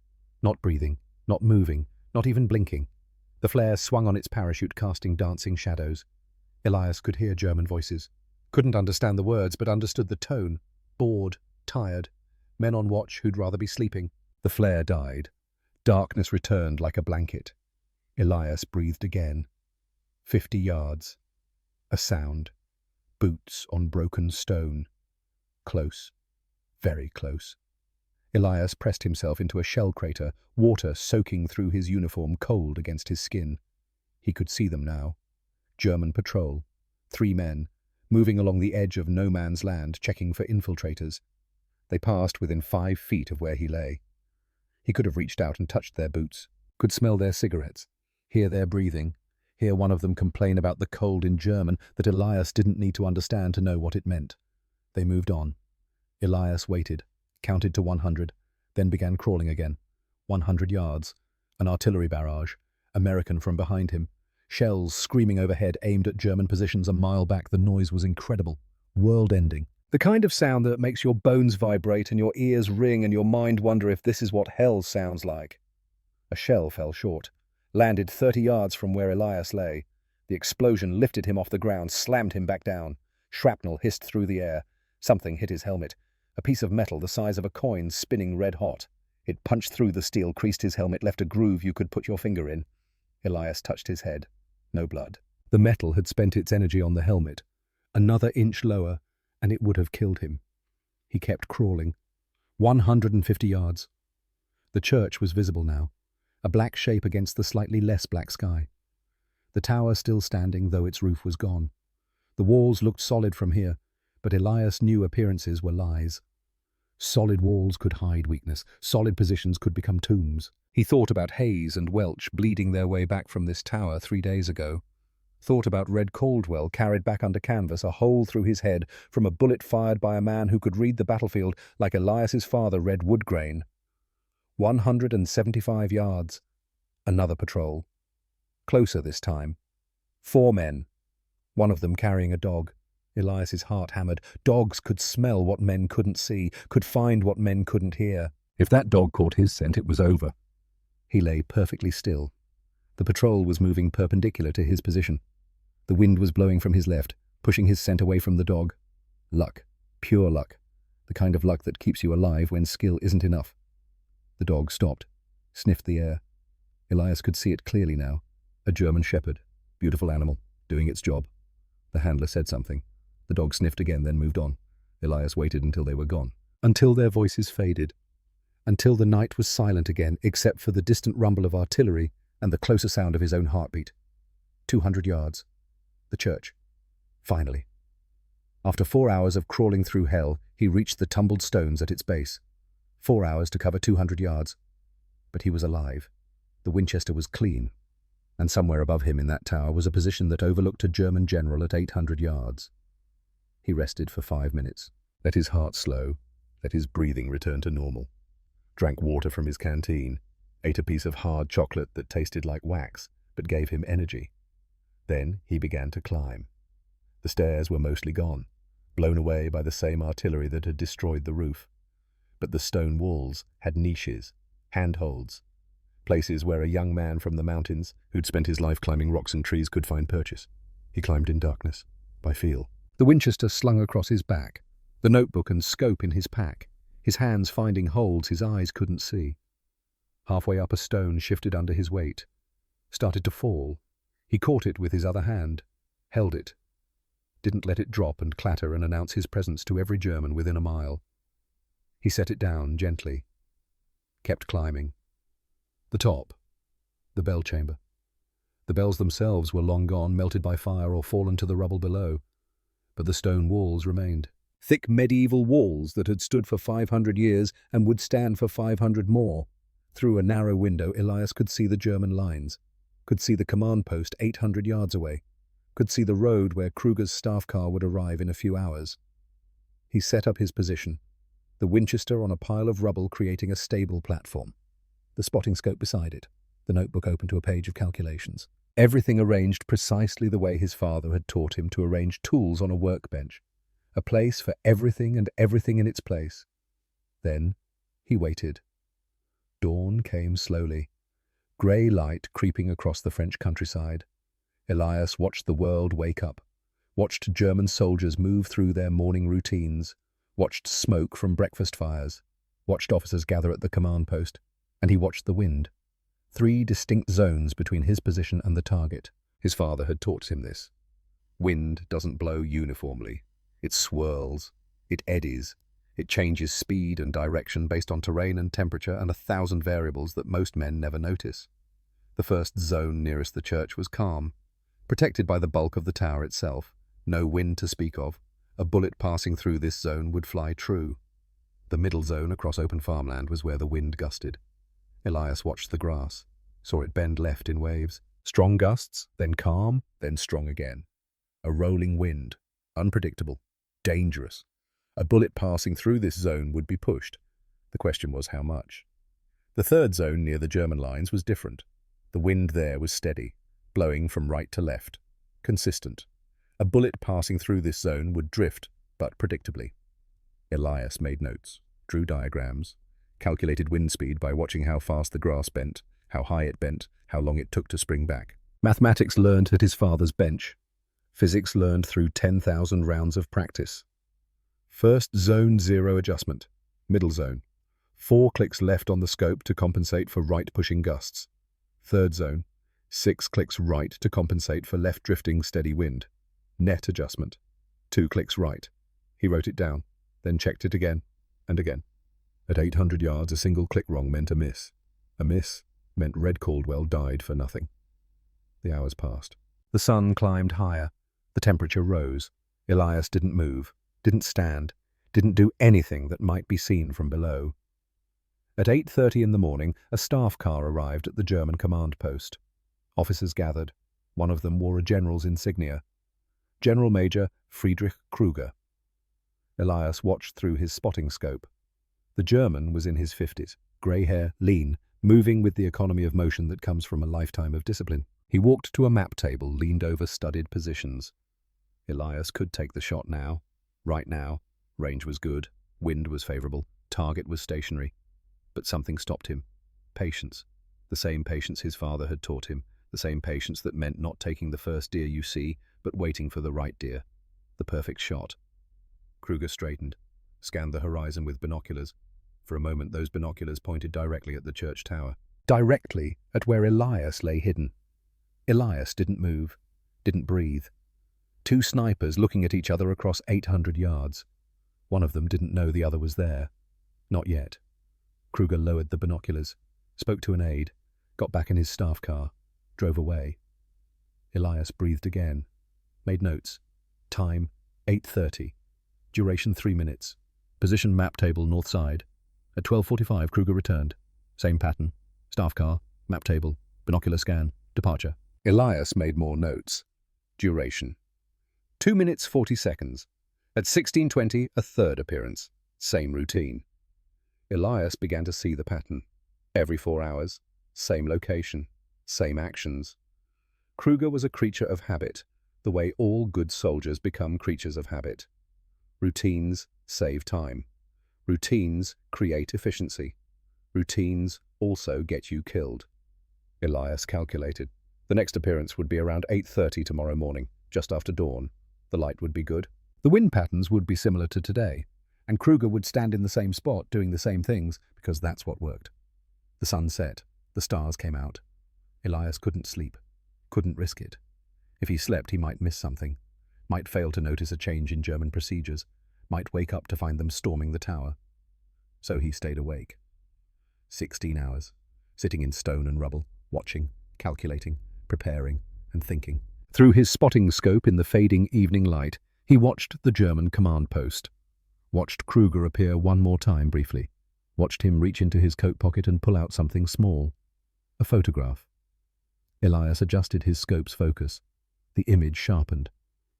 not breathing, not moving, not even blinking. The flare swung on its parachute, casting dancing shadows. Elias could hear German voices, couldn't understand the words, but understood the tone. Bored, tired, men on watch who'd rather be sleeping. The flare died. Darkness returned like a blanket. Elias breathed again. 50 yards. A sound. Boots on broken stone. Close. Very close. Elias pressed himself into a shell crater, water soaking through his uniform, cold against his skin. He could see them now. German patrol. 3 men, moving along the edge of no man's land, checking for infiltrators. They passed within 5 feet of where he lay. He could have reached out and touched their boots, could smell their cigarettes, hear their breathing, hear one of them complain about the cold in German that Elias didn't need to understand to know what it meant. They moved on. Elias waited, counted to 100, then began crawling again. 100 yards. An artillery barrage. American from behind him. Shells screaming overhead, aimed at German positions a mile back. The noise was incredible. World-ending. The kind of sound that makes your bones vibrate and your ears ring and your mind wonder if this is what hell sounds like. A shell fell short, landed 30 yards from where Elias lay. The explosion lifted him off the ground, slammed him back down. Shrapnel hissed through the air. Something hit his helmet. A piece of metal the size of a coin, spinning red-hot. It punched through the steel, creased his helmet, left a groove you could put your finger in. Elias touched his head. No blood. The metal had spent its energy on the helmet. Another inch lower, and it would have killed him. He kept crawling. 150 yards. The church was visible now, a black shape against the slightly less black sky. The tower still standing, though its roof was gone. The walls looked solid from here, but Elias knew appearances were lies. Solid walls could hide weakness. Solid positions could become tombs. He thought about Hayes and Welch bleeding their way back from this tower 3 days ago. Thought about Red Caldwell carried back under canvas, a hole through his head from a bullet fired by a man who could read the battlefield like Elias's father read wood grain. 175 yards. Another patrol. Closer this time. 4 men. One of them carrying a dog. Elias's heart hammered. Dogs could smell what men couldn't see, could find what men couldn't hear. If that dog caught his scent, it was over. He lay perfectly still. The patrol was moving perpendicular to his position. The wind was blowing from his left, pushing his scent away from the dog. Luck. Pure luck. The kind of luck that keeps you alive when skill isn't enough. The dog stopped, sniffed the air. Elias could see it clearly now. A German shepherd. Beautiful animal, doing its job. The handler said something. The dog sniffed again, then moved on. Elias waited until they were gone. Until their voices faded. Until the night was silent again, except for the distant rumble of artillery and the closer sound of his own heartbeat. 200 yards. The church. Finally. After 4 hours of crawling through hell, he reached the tumbled stones at its base. 4 hours to cover 200 yards. But he was alive. The Winchester was clean. And somewhere above him in that tower was a position that overlooked a German general at 800 yards. He rested for 5 minutes. Let his heart slow. Let his breathing return to normal. Drank water from his canteen. Ate a piece of hard chocolate that tasted like wax, but gave him energy. Then he began to climb. The stairs were mostly gone, blown away by the same artillery that had destroyed the roof. But the stone walls had niches, handholds, places where a young man from the mountains, who'd spent his life climbing rocks and trees, could find purchase. He climbed in darkness, by feel. The Winchester slung across his back, the notebook and scope in his pack, his hands finding holds his eyes couldn't see. Halfway up, a stone shifted under his weight, started to fall. He caught it with his other hand, held it, didn't let it drop and clatter and announce his presence to every German within a mile. He set it down gently, kept climbing. The top, the bell chamber. The bells themselves were long gone, melted by fire or fallen to the rubble below, but the stone walls remained. Thick medieval walls that had stood for 500 years and would stand for 500 more. Through a narrow window, Elias could see the German lines, could see the command post 800 yards away, could see the road where Kruger's staff car would arrive in a few hours. He set up his position, the Winchester on a pile of rubble creating a stable platform, the spotting scope beside it, the notebook open to a page of calculations. Everything arranged precisely the way his father had taught him to arrange tools on a workbench, a place for everything and everything in its place. Then he waited. Dawn came slowly, grey light creeping across the French countryside. Elias watched the world wake up, watched German soldiers move through their morning routines, watched smoke from breakfast fires, watched officers gather at the command post, and he watched the wind. 3 distinct zones between his position and the target. His father had taught him this. Wind doesn't blow uniformly. It swirls, it eddies, it changes speed and direction based on terrain and temperature and 1,000 variables that most men never notice. The first zone nearest the church was calm, protected by the bulk of the tower itself, no wind to speak of. A bullet passing through this zone would fly true. The middle zone across open farmland was where the wind gusted. Elias watched the grass, saw it bend left in waves. Strong gusts, then calm, then strong again. A rolling wind, unpredictable, dangerous. A bullet passing through this zone would be pushed. The question was how much. The third zone near the German lines was different. The wind there was steady, blowing from right to left, consistent. A bullet passing through this zone would drift, but predictably. Elias made notes, drew diagrams, calculated wind speed by watching how fast the grass bent, how high it bent, how long it took to spring back. Mathematics learned at his father's bench. Physics learned through 10,000 rounds of practice. First zone, 0 adjustment. Middle zone. 4 clicks left on the scope to compensate for right-pushing gusts. Third zone. 6 clicks right to compensate for left-drifting steady wind. Net adjustment. 2 clicks right. He wrote it down, then checked it again and again. At 800 yards, a single click wrong meant a miss. A miss meant Red Caldwell died for nothing. The hours passed. The sun climbed higher. The temperature rose. Elias didn't move, didn't stand, didn't do anything that might be seen from below. At 8:30 in the morning, a staff car arrived at the German command post. Officers gathered. One of them wore a general's insignia. General Major Friedrich Kruger. Elias watched through his spotting scope. The German was in his 50s, grey hair, lean, moving with the economy of motion that comes from a lifetime of discipline. He walked to a map table, leaned over studied positions. Elias could take the shot now. Right now. Range was good. Wind was favourable. Target was stationary. But something stopped him. Patience. The same patience his father had taught him. The same patience that meant not taking the first deer you see, but waiting for the right deer. The perfect shot. Kruger straightened, scanned the horizon with binoculars. For a moment, those binoculars pointed directly at the church tower. Directly at where Elias lay hidden. Elias didn't move, didn't breathe. 2 snipers looking at each other across 800 yards. One of them didn't know the other was there. Not yet. Kruger lowered the binoculars, spoke to an aide, got back in his staff car, drove away. Elias breathed again, made notes. Time, 8:30. Duration, 3 minutes. Position map table, north side. At 12:45, Kruger returned. Same pattern. Staff car, map table, binocular scan, departure. Elias made more notes. Duration. 2 minutes, 40 seconds. At 16:20, a third appearance. Same routine. Elias began to see the pattern. Every 4 hours, same location, same actions. Kruger was a creature of habit, the way all good soldiers become creatures of habit. Routines save time. Routines create efficiency. Routines also get you killed. Elias calculated. The next appearance would be around 8:30 tomorrow morning, just after dawn. The light would be good. The wind patterns would be similar to today, and Kruger would stand in the same spot doing the same things because that's what worked. The sun set. The stars came out. Elias couldn't sleep, couldn't risk it. If he slept, he might miss something, might fail to notice a change in German procedures, might wake up to find them storming the tower. So he stayed awake. 16 hours, sitting in stone and rubble, watching, calculating, preparing, and thinking. Through his spotting scope in the fading evening light, he watched the German command post, watched Kruger appear one more time briefly, watched him reach into his coat pocket and pull out something small. A photograph. Elias adjusted his scope's focus. The image sharpened.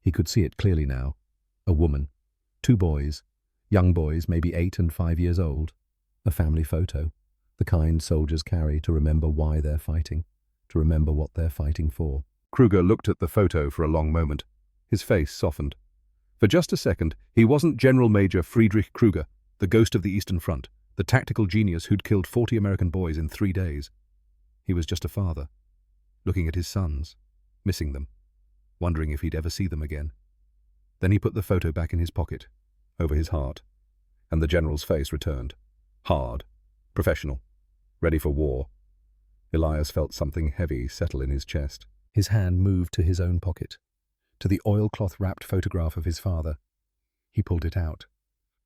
He could see it clearly now. A woman. 2 boys. Young boys, maybe 8 and 5 years old. A family photo. The kind soldiers carry to remember why they're fighting, to remember what they're fighting for. Kruger looked at the photo for a long moment. His face softened. For just a second, he wasn't General Major Friedrich Kruger, the ghost of the Eastern Front, the tactical genius who'd killed 40 American boys in 3 days. He was just a father, looking at his sons, missing them, wondering if he'd ever see them again. Then he put the photo back in his pocket, over his heart, and the general's face returned. Hard, professional, ready for war. Elias felt something heavy settle in his chest. His hand moved to his own pocket, to the oilcloth-wrapped photograph of his father. He pulled it out,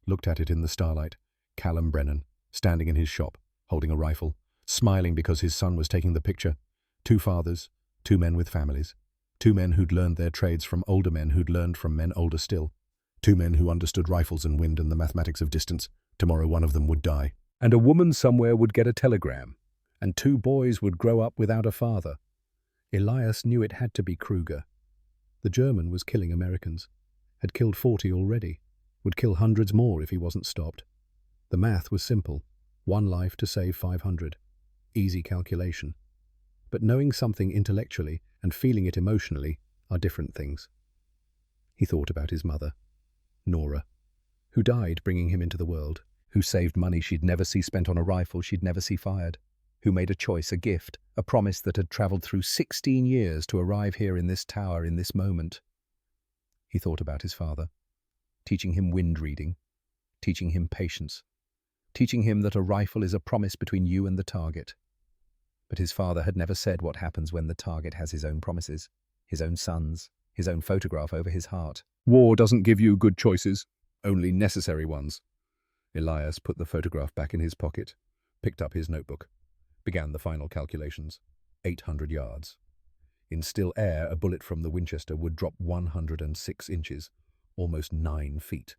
looked at it in the starlight. Callum Brennan, standing in his shop, holding a rifle, smiling because his son was taking the picture. 2 fathers, 2 men with families, 2 men who'd learned their trades from older men who'd learned from men older still, 2 men who understood rifles and wind and the mathematics of distance. Tomorrow one of them would die. And a woman somewhere would get a telegram, and 2 boys would grow up without a father. Elias knew it had to be Kruger. The German was killing Americans, had killed 40 already, would kill hundreds more if he wasn't stopped. The math was simple. 1 life to save 500. Easy calculation. But knowing something intellectually and feeling it emotionally are different things. He thought about his mother, Nora, who died bringing him into the world, who saved money she'd never see spent on a rifle she'd never see fired, who made a choice, a gift, a promise that had travelled through 16 years to arrive here in this tower in this moment. He thought about his father, teaching him wind reading, teaching him patience, teaching him that a rifle is a promise between you and the target. But his father had never said what happens when the target has his own promises, his own sons, his own photograph over his heart. War doesn't give you good choices, only necessary ones. Elias put the photograph back in his pocket, picked up his notebook, began the final calculations. 800 yards. In still air, a bullet from the Winchester would drop 106 inches, almost 9 feet.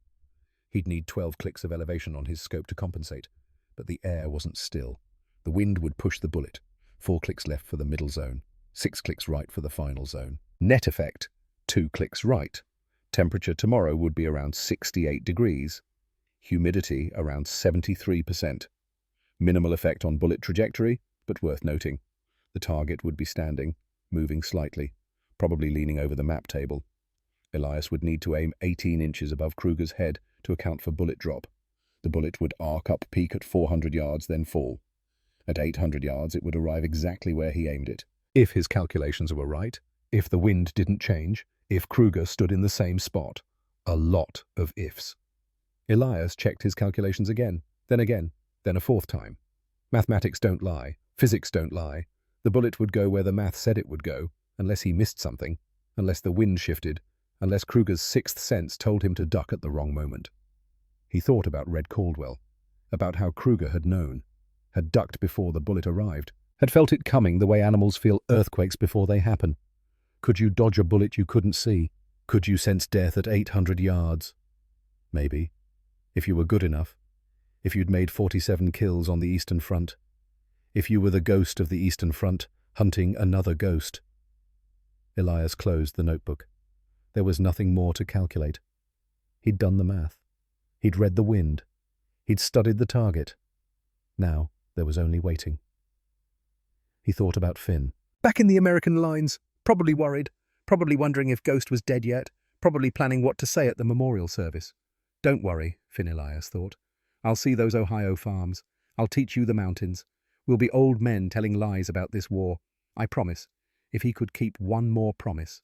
He'd need 12 clicks of elevation on his scope to compensate, but the air wasn't still. The wind would push the bullet. 4 clicks left for the middle zone, 6 clicks right for the final zone. Net effect, 2 clicks right. Temperature tomorrow would be around 68 degrees. Humidity around 73%. Minimal effect on bullet trajectory, but worth noting. The target would be standing, moving slightly, probably leaning over the map table. Elias would need to aim 18 inches above Kruger's head to account for bullet drop. The bullet would arc up peak at 400 yards, then fall. At 800 yards, it would arrive exactly where he aimed it. If his calculations were right, if the wind didn't change, if Kruger stood in the same spot. A lot of ifs. Elias checked his calculations again, then a 4th time. Mathematics don't lie. Physics don't lie. The bullet would go where the math said it would go, unless he missed something, unless the wind shifted, unless Kruger's 6th sense told him to duck at the wrong moment. He thought about Red Caldwell, about how Kruger had known, had ducked before the bullet arrived, had felt it coming the way animals feel earthquakes before they happen. Could you dodge a bullet you couldn't see? Could you sense death at 800 yards? Maybe, if you were good enough, if you'd made 47 kills on the Eastern Front, if you were the ghost of the Eastern Front, hunting another ghost. Elias closed the notebook. There was nothing more to calculate. He'd done the math. He'd read the wind. He'd studied the target. Now there was only waiting. He thought about Finn. Back in the American lines, probably worried, probably wondering if Ghost was dead yet, probably planning what to say at the memorial service. Don't worry, Finn Elias thought. I'll see those Ohio farms. I'll teach you the mountains. We'll be old men telling lies about this war. I promise, if he could keep one more promise.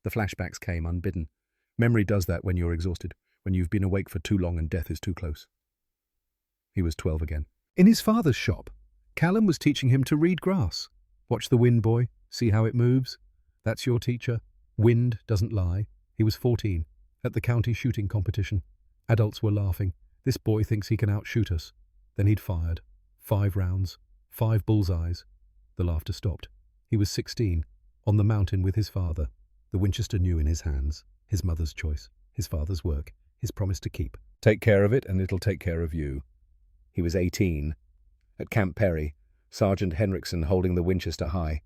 The flashbacks came unbidden. Memory does that when you're exhausted, when you've been awake for too long and death is too close. He was 12 again. In his father's shop, Callum was teaching him to read grass. Watch the wind, boy. See how it moves? That's your teacher. Wind doesn't lie. He was 14, at the county shooting competition. Adults were laughing. This boy thinks he can outshoot us. Then he'd fired. 5 rounds. 5 bullseyes. The laughter stopped. He was 16, on the mountain with his father. The Winchester new in his hands. His mother's choice. His father's work. His promise to keep. Take care of it and it'll take care of you. He was 18. At Camp Perry, Sergeant Henriksen holding the Winchester high.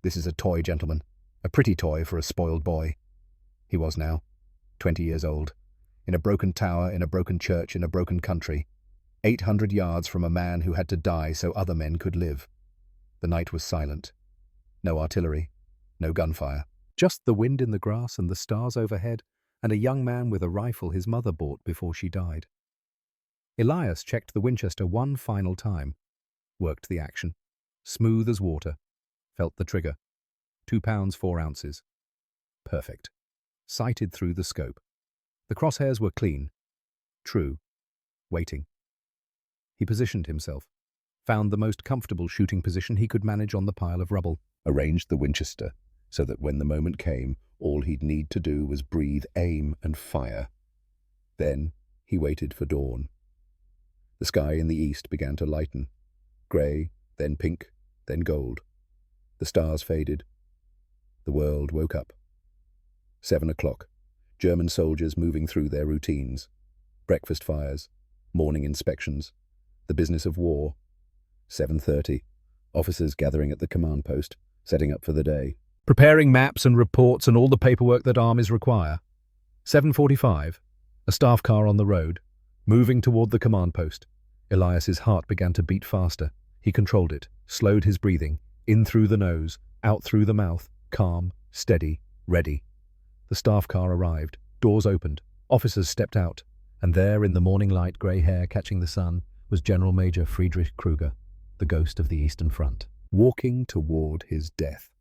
This is a toy, gentlemen. A pretty toy for a spoiled boy. He was now, 20 years old. In a broken tower, in a broken church, in a broken country. 800 yards from a man who had to die so other men could live. The night was silent. No artillery. No gunfire. Just the wind in the grass and the stars overhead, and a young man with a rifle his mother bought before she died. Elias checked the Winchester one final time. Worked the action. Smooth as water. Felt the trigger. 2 pounds 4 ounces. Perfect. Sighted through the scope. The crosshairs were clean. True. Waiting. He positioned himself. Found the most comfortable shooting position he could manage on the pile of rubble. Arranged the Winchester so that when the moment came, all he'd need to do was breathe, aim, and fire. Then he waited for dawn. The sky in the east began to lighten. Grey, then pink, then gold. The stars faded. The world woke up. 7 o'clock. German soldiers moving through their routines. Breakfast fires. Morning inspections. The business of war. 7:30. Officers gathering at the command post, setting up for the day. Preparing maps and reports and all the paperwork that armies require. 7:45. A staff car on the road, moving toward the command post. Elias's heart began to beat faster. He controlled it, slowed his breathing, in through the nose, out through the mouth, calm, steady, ready. The staff car arrived, doors opened, officers stepped out, and there in the morning light, grey hair catching the sun, was General Major Friedrich Kruger, the ghost of the Eastern Front, walking toward his death.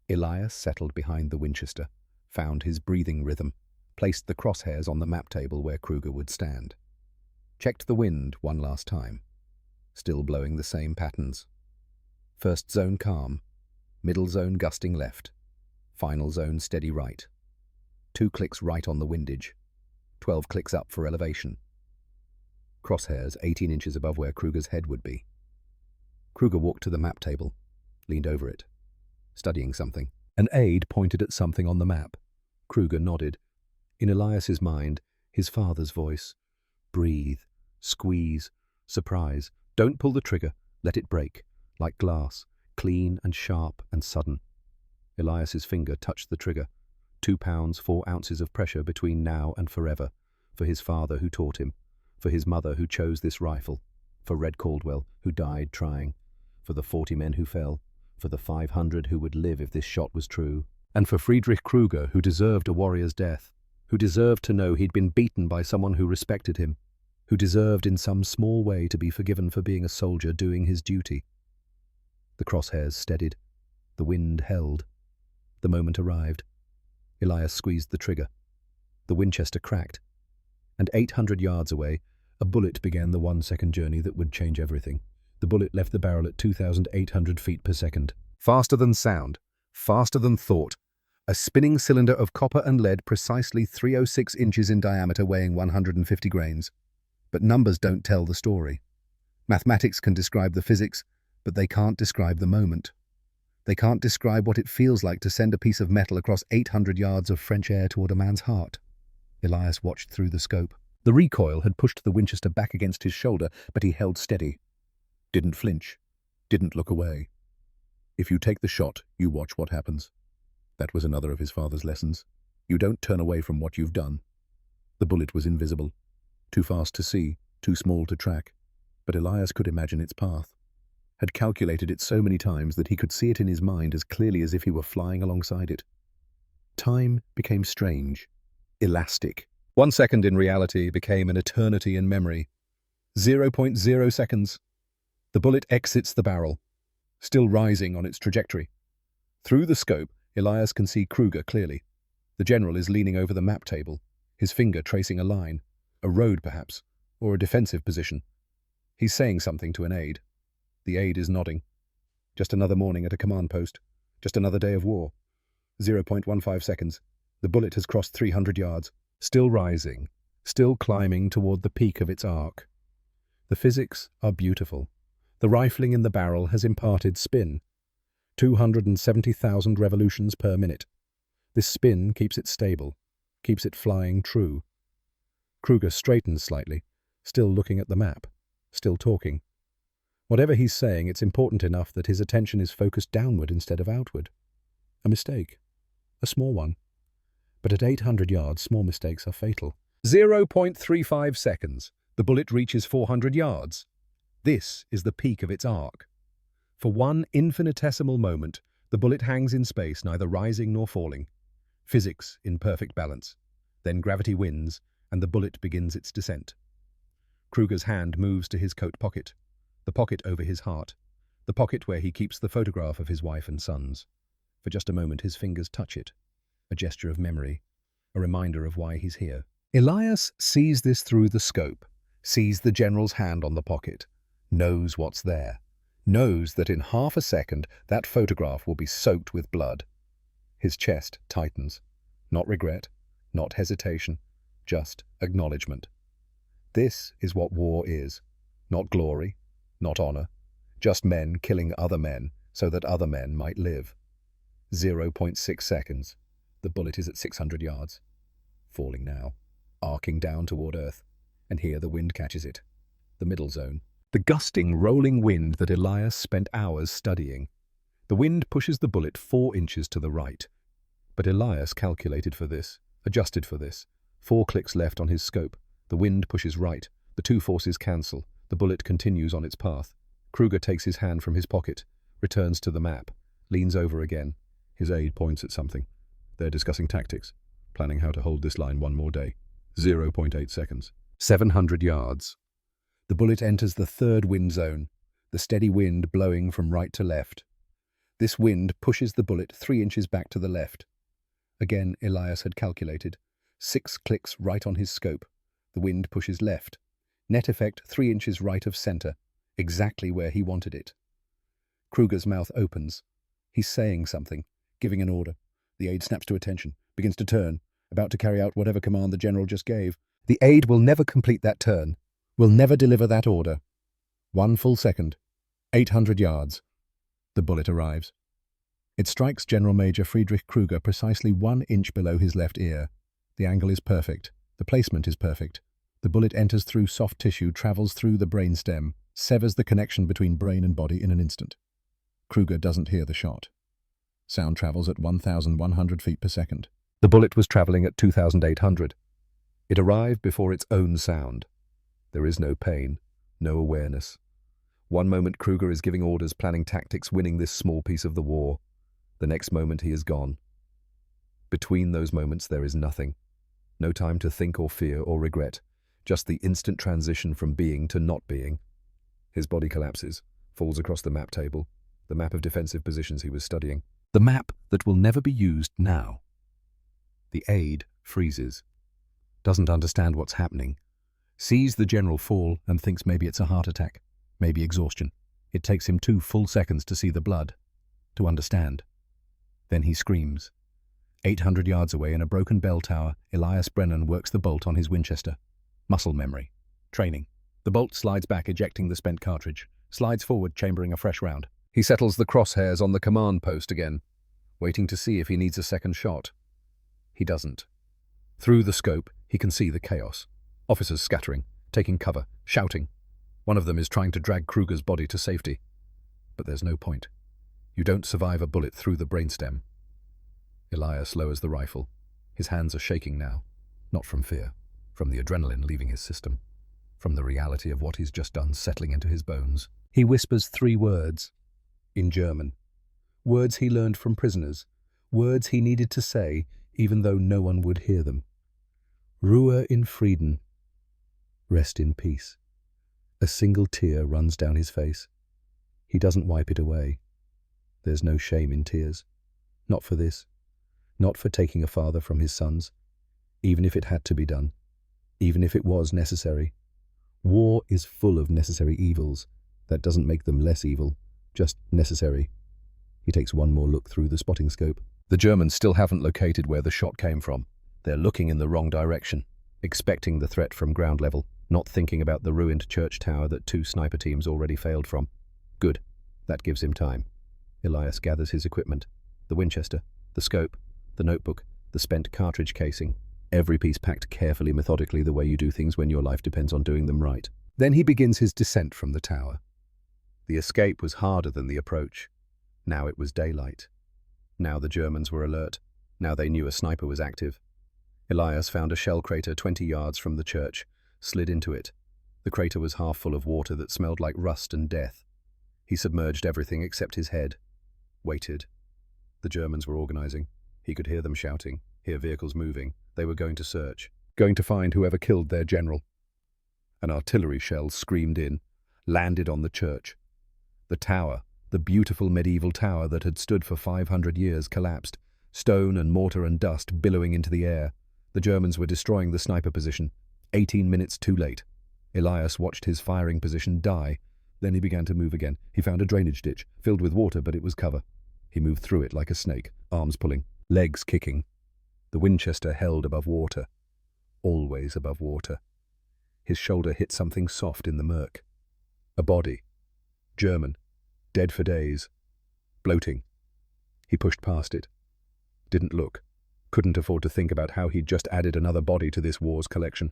Elias settled behind the Winchester, found his breathing rhythm, placed the crosshairs on the map table where Kruger would stand. Checked the wind one last time. Still blowing the same patterns. First zone calm, middle zone gusting left, final zone steady right. 2 clicks right on the windage, 12 clicks up for elevation. Crosshairs 18 inches above where Kruger's head would be. Kruger walked to the map table, leaned over it, studying something. An aide pointed at something on the map. Kruger nodded. In Elias's mind, his father's voice. Breathe, squeeze, surprise. Don't pull the trigger, let it break, like glass, clean and sharp and sudden. Elias's finger touched the trigger. 2 pounds 4 ounces of pressure between now and forever, for his father who taught him, for his mother who chose this rifle, for Red Caldwell who died trying, for the 40 men who fell, for the 500 who would live if this shot was true, and for Friedrich Kruger who deserved a warrior's death, who deserved to know he'd been beaten by someone who respected him, who deserved in some small way to be forgiven for being a soldier doing his duty. The crosshairs steadied. The wind held. The moment arrived. Elias squeezed the trigger. The Winchester cracked. And 800 yards away, a bullet began the 1-second journey that would change everything. The bullet left the barrel at 2,800 feet per second. Faster than sound. Faster than thought. A spinning cylinder of copper and lead precisely 306 inches in diameter weighing 150 grains. But numbers don't tell the story. Mathematics can describe the physics, but they can't describe the moment. They can't describe what it feels like to send a piece of metal across 800 yards of French air toward a man's heart. Elias watched through the scope. The recoil had pushed the Winchester back against his shoulder, but he held steady. Didn't flinch. Didn't look away. If you take the shot, you watch what happens. That was another of his father's lessons. You don't turn away from what you've done. The bullet was invisible. Too fast to see, too small to track. But Elias could imagine its path. Had calculated it so many times that he could see it in his mind as clearly as if he were flying alongside it. Time became strange, elastic. 1 second in reality became an eternity in memory. 0.0 seconds. The bullet exits the barrel, still rising on its trajectory. Through the scope, Elias can see Kruger clearly. The general is leaning over the map table, his finger tracing a line, a road perhaps, or a defensive position. He's saying something to an aide. The aide is nodding. Just another morning at a command post. Just another day of war. 0.15 seconds. The bullet has crossed 300 yards. Still rising. Still climbing toward the peak of its arc. The physics are beautiful. The rifling in the barrel has imparted spin. 270,000 revolutions per minute. This spin keeps it stable, keeps it flying true. Kruger straightens slightly, still looking at the map, still talking. Whatever he's saying, it's important enough that his attention is focused downward instead of outward. A mistake. A small one. But at 800 yards, small mistakes are fatal. 0.35 seconds. The bullet reaches 400 yards. This is the peak of its arc. For one infinitesimal moment, the bullet hangs in space, neither rising nor falling. Physics in perfect balance. Then gravity wins, and the bullet begins its descent. Kruger's hand moves to his coat pocket, the pocket over his heart, the pocket where he keeps the photograph of his wife and sons. For just a moment, his fingers touch it, a gesture of memory, a reminder of why he's here. Elias sees this through the scope, sees the general's hand on the pocket, knows what's there, knows that in half a second that photograph will be soaked with blood. His chest tightens. Not regret, not hesitation, just acknowledgement. This is what war is. Not glory, not honor, just men killing other men so that other men might live. 0.6 seconds. The bullet is at 600 yards. Falling now, arcing down toward Earth, and here the wind catches it. The middle zone. The gusting, rolling wind that Elias spent hours studying. The wind pushes the bullet 4 inches to the right. But Elias calculated for this, adjusted for this. 4 clicks left on his scope. The wind pushes right. The 2 forces cancel. The bullet continues on its path. Kruger takes his hand from his pocket, returns to the map, leans over again. His aide points at something. They're discussing tactics, planning how to hold this line one more day. 0.8 seconds. 700 yards. The bullet enters the 3rd wind zone, the steady wind blowing from right to left. This wind pushes the bullet 3 inches back to the left. Again, Elias had calculated. 6 clicks right on his scope. The wind pushes left. Net effect 3 inches right of center, exactly where he wanted it. Kruger's mouth opens. He's saying something, giving an order. The aide snaps to attention, begins to turn, about to carry out whatever command the general just gave. The aide will never complete that turn, will never deliver that order. 1 full second. 800 yards. The bullet arrives. It strikes General Major Friedrich Kruger precisely 1 inch below his left ear. The angle is perfect. The placement is perfect. The bullet enters through soft tissue, travels through the brainstem, severs the connection between brain and body in an instant. Kruger doesn't hear the shot. Sound travels at 1,100 feet per second. The bullet was traveling at 2,800. It arrived before its own sound. There is no pain, no awareness. One moment Kruger is giving orders, planning tactics, winning this small piece of the war. The next moment he is gone. Between those moments there is nothing. No time to think or fear or regret. Just the instant transition from being to not being. His body collapses, falls across the map table, the map of defensive positions he was studying. The map that will never be used now. The aide freezes. Doesn't understand what's happening. Sees the general fall and thinks maybe it's a heart attack, maybe exhaustion. It takes him 2 full seconds to see the blood, to understand. Then he screams. 800 yards away in a broken bell tower, Elias Brennan works the bolt on his Winchester. Muscle memory. Training. The bolt slides back, ejecting the spent cartridge. Slides forward, chambering a fresh round. He settles the crosshairs on the command post again, waiting to see if he needs a second shot. He doesn't. Through the scope, he can see the chaos. Officers scattering, taking cover, shouting. One of them is trying to drag Kruger's body to safety. But there's no point. You don't survive a bullet through the brainstem. Elias lowers the rifle. His hands are shaking now, not from fear, from the adrenaline leaving his system, from the reality of what he's just done settling into his bones. He whispers 3 words, in German. Words he learned from prisoners, words he needed to say, even though no one would hear them. Ruhe in Frieden. Rest in peace. A single tear runs down his face. He doesn't wipe it away. There's no shame in tears. Not for this. Not for taking a father from his sons. Even if it had to be done. Even if it was necessary. War is full of necessary evils. That doesn't make them less evil, just necessary. He takes one more look through the spotting scope. The Germans still haven't located where the shot came from. They're looking in the wrong direction, expecting the threat from ground level, not thinking about the ruined church tower that 2 sniper teams already failed from. Good. That gives him time. Elias gathers his equipment. The Winchester, the scope, the notebook, the spent cartridge casing. Every piece packed carefully, methodically, the way you do things when your life depends on doing them right. Then he begins his descent from the tower. The escape was harder than the approach. Now it was daylight. Now the Germans were alert. Now they knew a sniper was active. Elias found a shell crater 20 yards from the church, slid into it. The crater was half full of water that smelled like rust and death. He submerged everything except his head. Waited. The Germans were organizing. He could hear them shouting, hear vehicles moving. They were going to search, going to find whoever killed their general. An artillery shell screamed in, landed on the church. The tower, the beautiful medieval tower that had stood for 500 years, collapsed, stone and mortar and dust billowing into the air. The Germans were destroying the sniper position. 18 minutes too late. Elias watched his firing position die. Then he began to move again. He found a drainage ditch, filled with water, but it was cover. He moved through it like a snake, arms pulling, legs kicking. The Winchester held above water. Always above water. His shoulder hit something soft in the murk. A body. German. Dead for days. Bloating. He pushed past it. Didn't look. Couldn't afford to think about how he'd just added another body to this war's collection.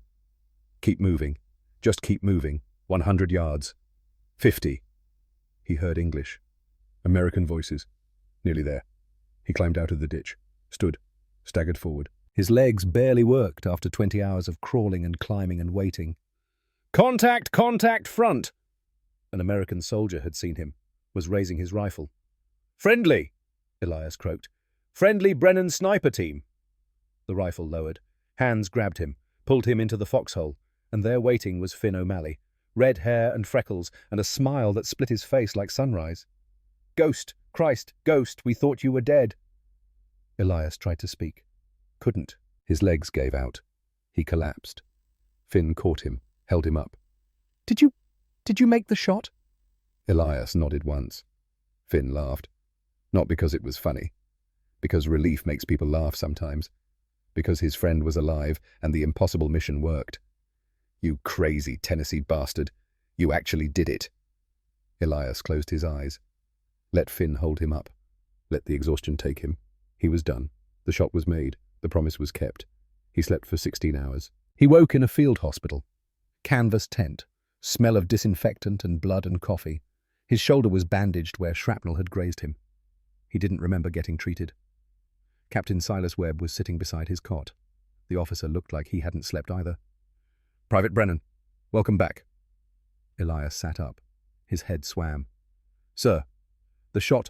Keep moving. Just keep moving. 100 yards. 50. He heard English. American voices. Nearly there. He climbed out of the ditch. Stood. Staggered forward. His legs barely worked after 20 hours of crawling and climbing and waiting. "Contact! Contact! Front!" An American soldier had seen him, was raising his rifle. "Friendly!" Elias croaked. "Friendly Brennan sniper team!" The rifle lowered. Hands grabbed him, pulled him into the foxhole, and there waiting was Finn O'Malley, red hair and freckles, and a smile that split his face like sunrise. "Ghost! Christ! Ghost! We thought you were dead!" Elias tried to speak. Couldn't. His legs gave out. He collapsed. Finn caught him, held him up. Did you make the shot?" Elias nodded once. Finn laughed. Not because it was funny. Because relief makes people laugh sometimes. Because his friend was alive and the impossible mission worked. "You crazy Tennessee bastard. You actually did it." Elias closed his eyes. Let Finn hold him up. Let the exhaustion take him. He was done. The shot was made. The promise was kept. He slept for 16 hours. He woke in a field hospital. Canvas tent. Smell of disinfectant and blood and coffee. His shoulder was bandaged where shrapnel had grazed him. He didn't remember getting treated. Captain Silas Webb was sitting beside his cot. The officer looked like he hadn't slept either. "Private Brennan, welcome back." Elias sat up. His head swam. "Sir, the shot..."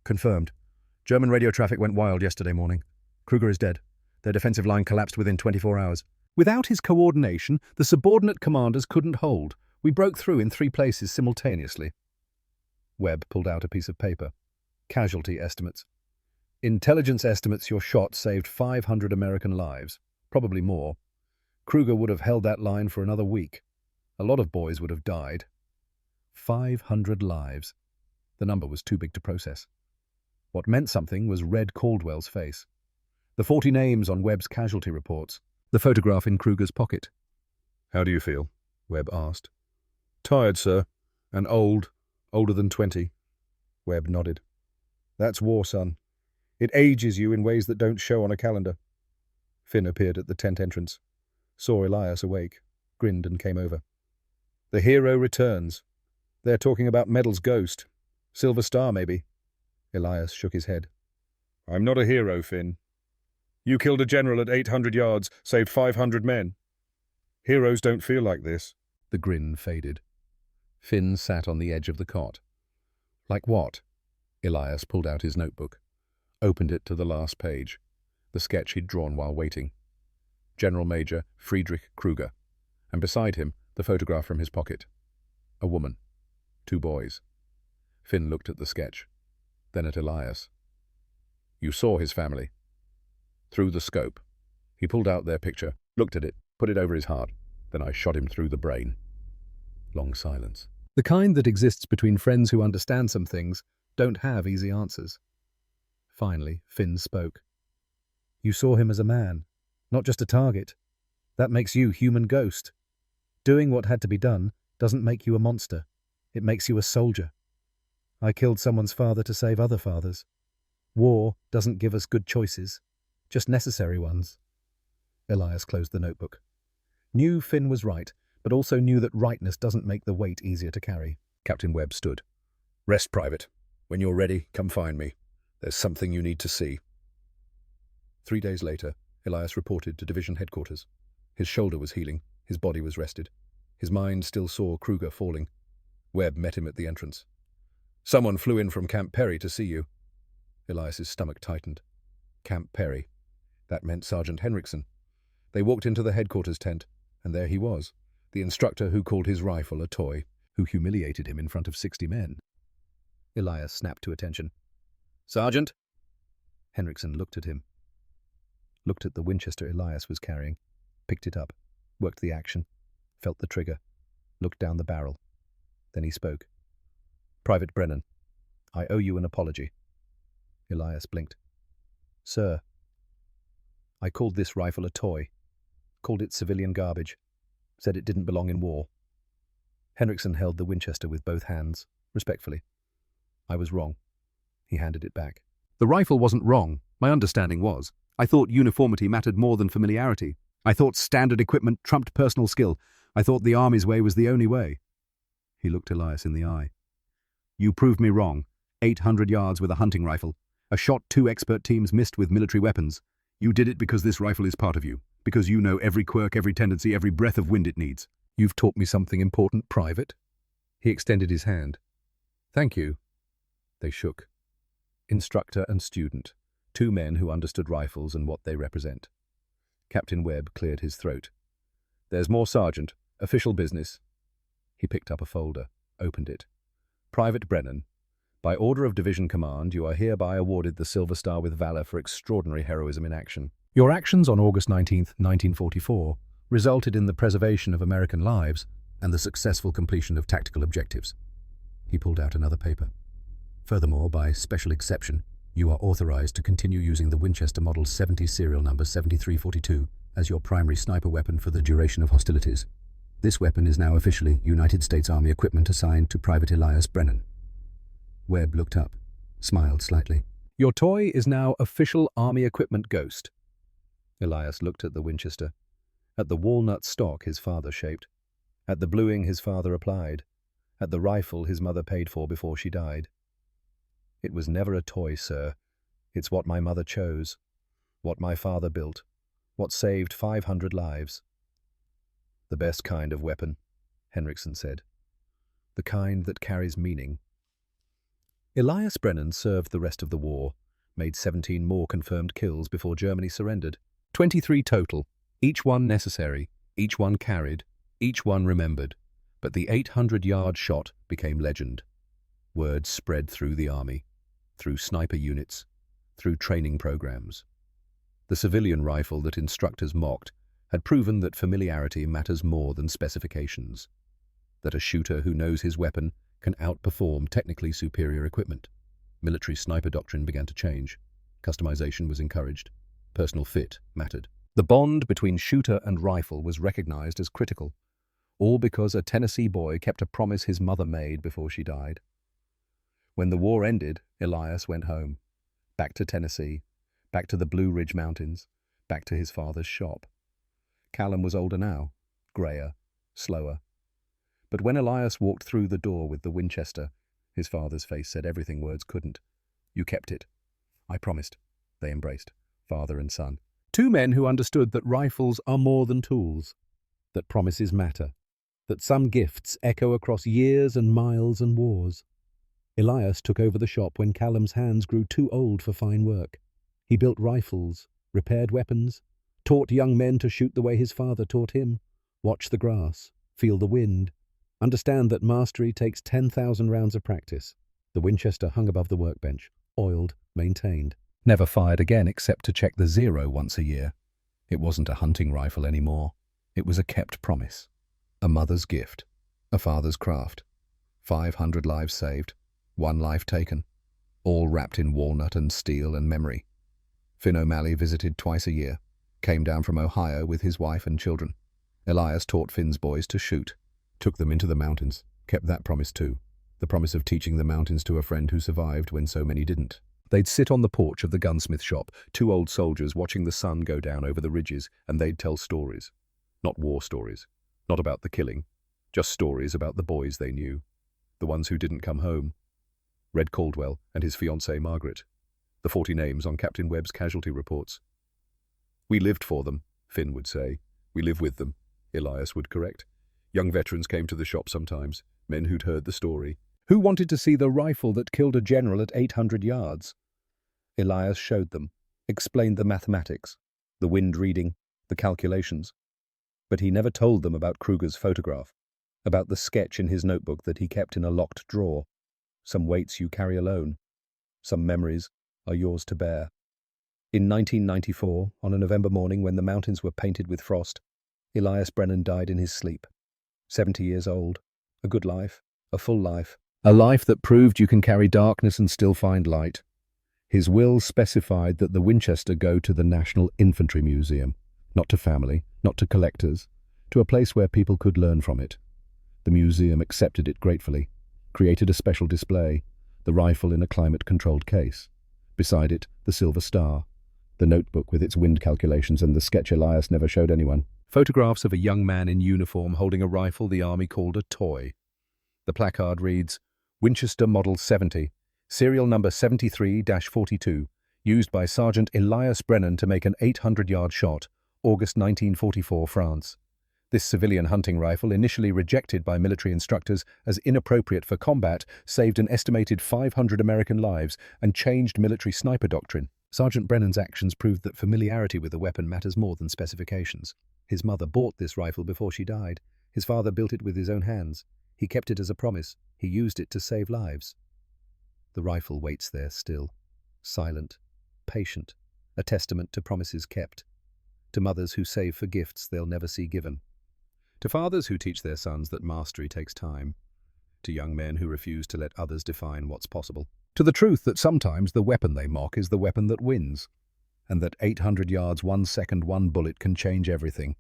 "Confirmed. German radio traffic went wild yesterday morning. Kruger is dead. Their defensive line collapsed within 24 hours. Without his coordination, the subordinate commanders couldn't hold. We broke through in 3 places simultaneously." Webb pulled out a piece of paper. "Casualty estimates. Intelligence estimates your shot saved 500 American lives. Probably more. Kruger would have held that line for another week. A lot of boys would have died." 500 lives. The number was too big to process. What meant something was Red Caldwell's face. The 40 names on Webb's casualty reports. The photograph in Kruger's pocket. "How do you feel?" Webb asked. "Tired, sir. And old. Older than 20. Webb nodded. "That's war, son. It ages you in ways that don't show on a calendar." Finn appeared at the tent entrance. Saw Elias awake. Grinned and came over. "The hero returns. They're talking about Medal's ghost. Silver Star, maybe." Elias shook his head. "I'm not a hero, Finn. You killed a general at 800 yards, saved 500 men. Heroes don't feel like this." The grin faded. Finn sat on the edge of the cot. "Like what?" Elias pulled out his notebook. Opened it to the last page. The sketch he'd drawn while waiting. General Major Friedrich Kruger. And beside him, the photograph from his pocket. A woman. 2 boys. Finn looked at the sketch. Then at Elias. "You saw his family." "Through the scope." He pulled out their picture, looked at it, put it over his heart. "Then I shot him through the brain." Long silence. The kind that exists between friends who understand some things don't have easy answers. Finally, Finn spoke. You saw him as a man, not just a target. That makes you human ghost. Doing what had to be done doesn't make you a monster. It makes you a soldier. I killed someone's father to save other fathers. War doesn't give us good choices, just necessary ones. Elias closed the notebook. Knew Finn was right, but also knew that rightness doesn't make the weight easier to carry. Captain Webb stood. Rest, Private. When you're ready, come find me. There's something you need to see. 3 days later, Elias reported to division headquarters. His shoulder was healing, his body was rested. His mind still saw Kruger falling. Webb met him at the entrance. Someone flew in from Camp Perry to see you. Elias's stomach tightened. Camp Perry. That meant Sergeant Henriksen. They walked into the headquarters tent, and there he was, the instructor who called his rifle a toy, who humiliated him in front of 60 men. Elias snapped to attention. Sergeant? Henriksen looked at him. Looked at the Winchester Elias was carrying, picked it up, worked the action, felt the trigger, looked down the barrel. Then he spoke. Private Brennan, I owe you an apology. Elias blinked. Sir, I called this rifle a toy, called it civilian garbage, said it didn't belong in war. Henriksen held the Winchester with both hands, respectfully. I was wrong. He handed it back. The rifle wasn't wrong. My understanding was. I thought uniformity mattered more than familiarity. I thought standard equipment trumped personal skill. I thought the Army's way was the only way. He looked Elias in the eye. You proved me wrong. 800 yards with a hunting rifle. A shot 2 expert teams missed with military weapons. You did it because this rifle is part of you. Because you know every quirk, every tendency, every breath of wind it needs. You've taught me something important, Private. He extended his hand. Thank you. They shook. Instructor and student, 2 men who understood rifles and what they represent. Captain Webb cleared his throat. There's more, Sergeant. Official business. He picked up a folder, opened it. Private Brennan, by order of Division Command, you are hereby awarded the Silver Star with Valor for extraordinary heroism in action. Your actions on August 19, 1944, resulted in the preservation of American lives and the successful completion of tactical objectives. He pulled out another paper. Furthermore, by special exception, you are authorized to continue using the Winchester Model 70 serial number 7342 as your primary sniper weapon for the duration of hostilities. This weapon is now officially United States Army equipment assigned to Private Elias Brennan. Webb looked up, smiled slightly. Your toy is now official Army equipment, Ghost. Elias looked at the Winchester, at the walnut stock his father shaped, at the bluing his father applied, at the rifle his mother paid for before she died. It was never a toy, sir. It's what my mother chose, what my father built, what saved 500 lives. The best kind of weapon, Henriksen said. The kind that carries meaning. Elias Brennan served the rest of the war, made 17 more confirmed kills before Germany surrendered. 23 total, each one necessary, each one carried, each one remembered. But the 800-yard shot became legend. Word spread through the Army, through sniper units, through training programs. The civilian rifle that instructors mocked had proven that familiarity matters more than specifications, that a shooter who knows his weapon can outperform technically superior equipment. Military sniper doctrine began to change. Customization was encouraged. Personal fit mattered. The bond between shooter and rifle was recognized as critical, all because a Tennessee boy kept a promise his mother made before she died. When the war ended, Elias went home, back to Tennessee, back to the Blue Ridge Mountains, back to his father's shop. Callum was older now, greyer, slower. But when Elias walked through the door with the Winchester, his father's face said everything words couldn't. You kept it. I promised. They embraced, father and son. 2 men who understood that rifles are more than tools, that promises matter, that some gifts echo across years and miles and wars. Elias took over the shop when Callum's hands grew too old for fine work. He built rifles, repaired weapons, taught young men to shoot the way his father taught him, watch the grass, feel the wind, understand that mastery takes 10,000 rounds of practice. The Winchester hung above the workbench, oiled, maintained. Never fired again except to check the 0 once a year. It wasn't a hunting rifle anymore. It was a kept promise. A mother's gift. A father's craft. 500 lives saved, 1 life taken, all wrapped in walnut and steel and memory. Finn O'Malley visited twice a year, came down from Ohio with his wife and children. Elias taught Finn's boys to shoot, took them into the mountains, kept that promise too, the promise of teaching the mountains to a friend who survived when so many didn't. They'd sit on the porch of the gunsmith shop, 2 old soldiers watching the sun go down over the ridges, and they'd tell stories. Not war stories, not about the killing, just stories about the boys they knew, the ones who didn't come home. Red Caldwell and his fiancée Margaret, the 40 names on Captain Webb's casualty reports. "We lived for them," Finn would say. "We live with them," Elias would correct. Young veterans came to the shop sometimes, men who'd heard the story. Who wanted to see the rifle that killed a general at 800 yards? Elias showed them, explained the mathematics, the wind reading, the calculations. But he never told them about Kruger's photograph, about the sketch in his notebook that he kept in a locked drawer. Some weights you carry alone, some memories are yours to bear. In 1994, on a November morning when the mountains were painted with frost, Elias Brennan died in his sleep. 70 years old, a good life, a full life, a life that proved you can carry darkness and still find light. His will specified that the Winchester go to the National Infantry Museum, not to family, not to collectors, to a place where people could learn from it. The museum accepted it gratefully, created a special display, the rifle in a climate-controlled case. Beside it, the silver star, the notebook with its wind calculations and the sketch Elias never showed anyone. Photographs of a young man in uniform holding a rifle the army called a toy. The placard reads, Winchester Model 70, serial number 73-42, used by Sergeant Elias Brennan to make an 800-yard shot, August 1944, France. This civilian hunting rifle, initially rejected by military instructors as inappropriate for combat, saved an estimated 500 American lives and changed military sniper doctrine. Sergeant Brennan's actions proved that familiarity with the weapon matters more than specifications. His mother bought this rifle before she died. His father built it with his own hands. He kept it as a promise. He used it to save lives. The rifle waits there still, silent, patient, a testament to promises kept, to mothers who save for gifts they'll never see given, to fathers who teach their sons that mastery takes time, to young men who refuse to let others define what's possible, to the truth that sometimes the weapon they mock is the weapon that wins, and that 800 yards, 1 second, 1 bullet can change everything.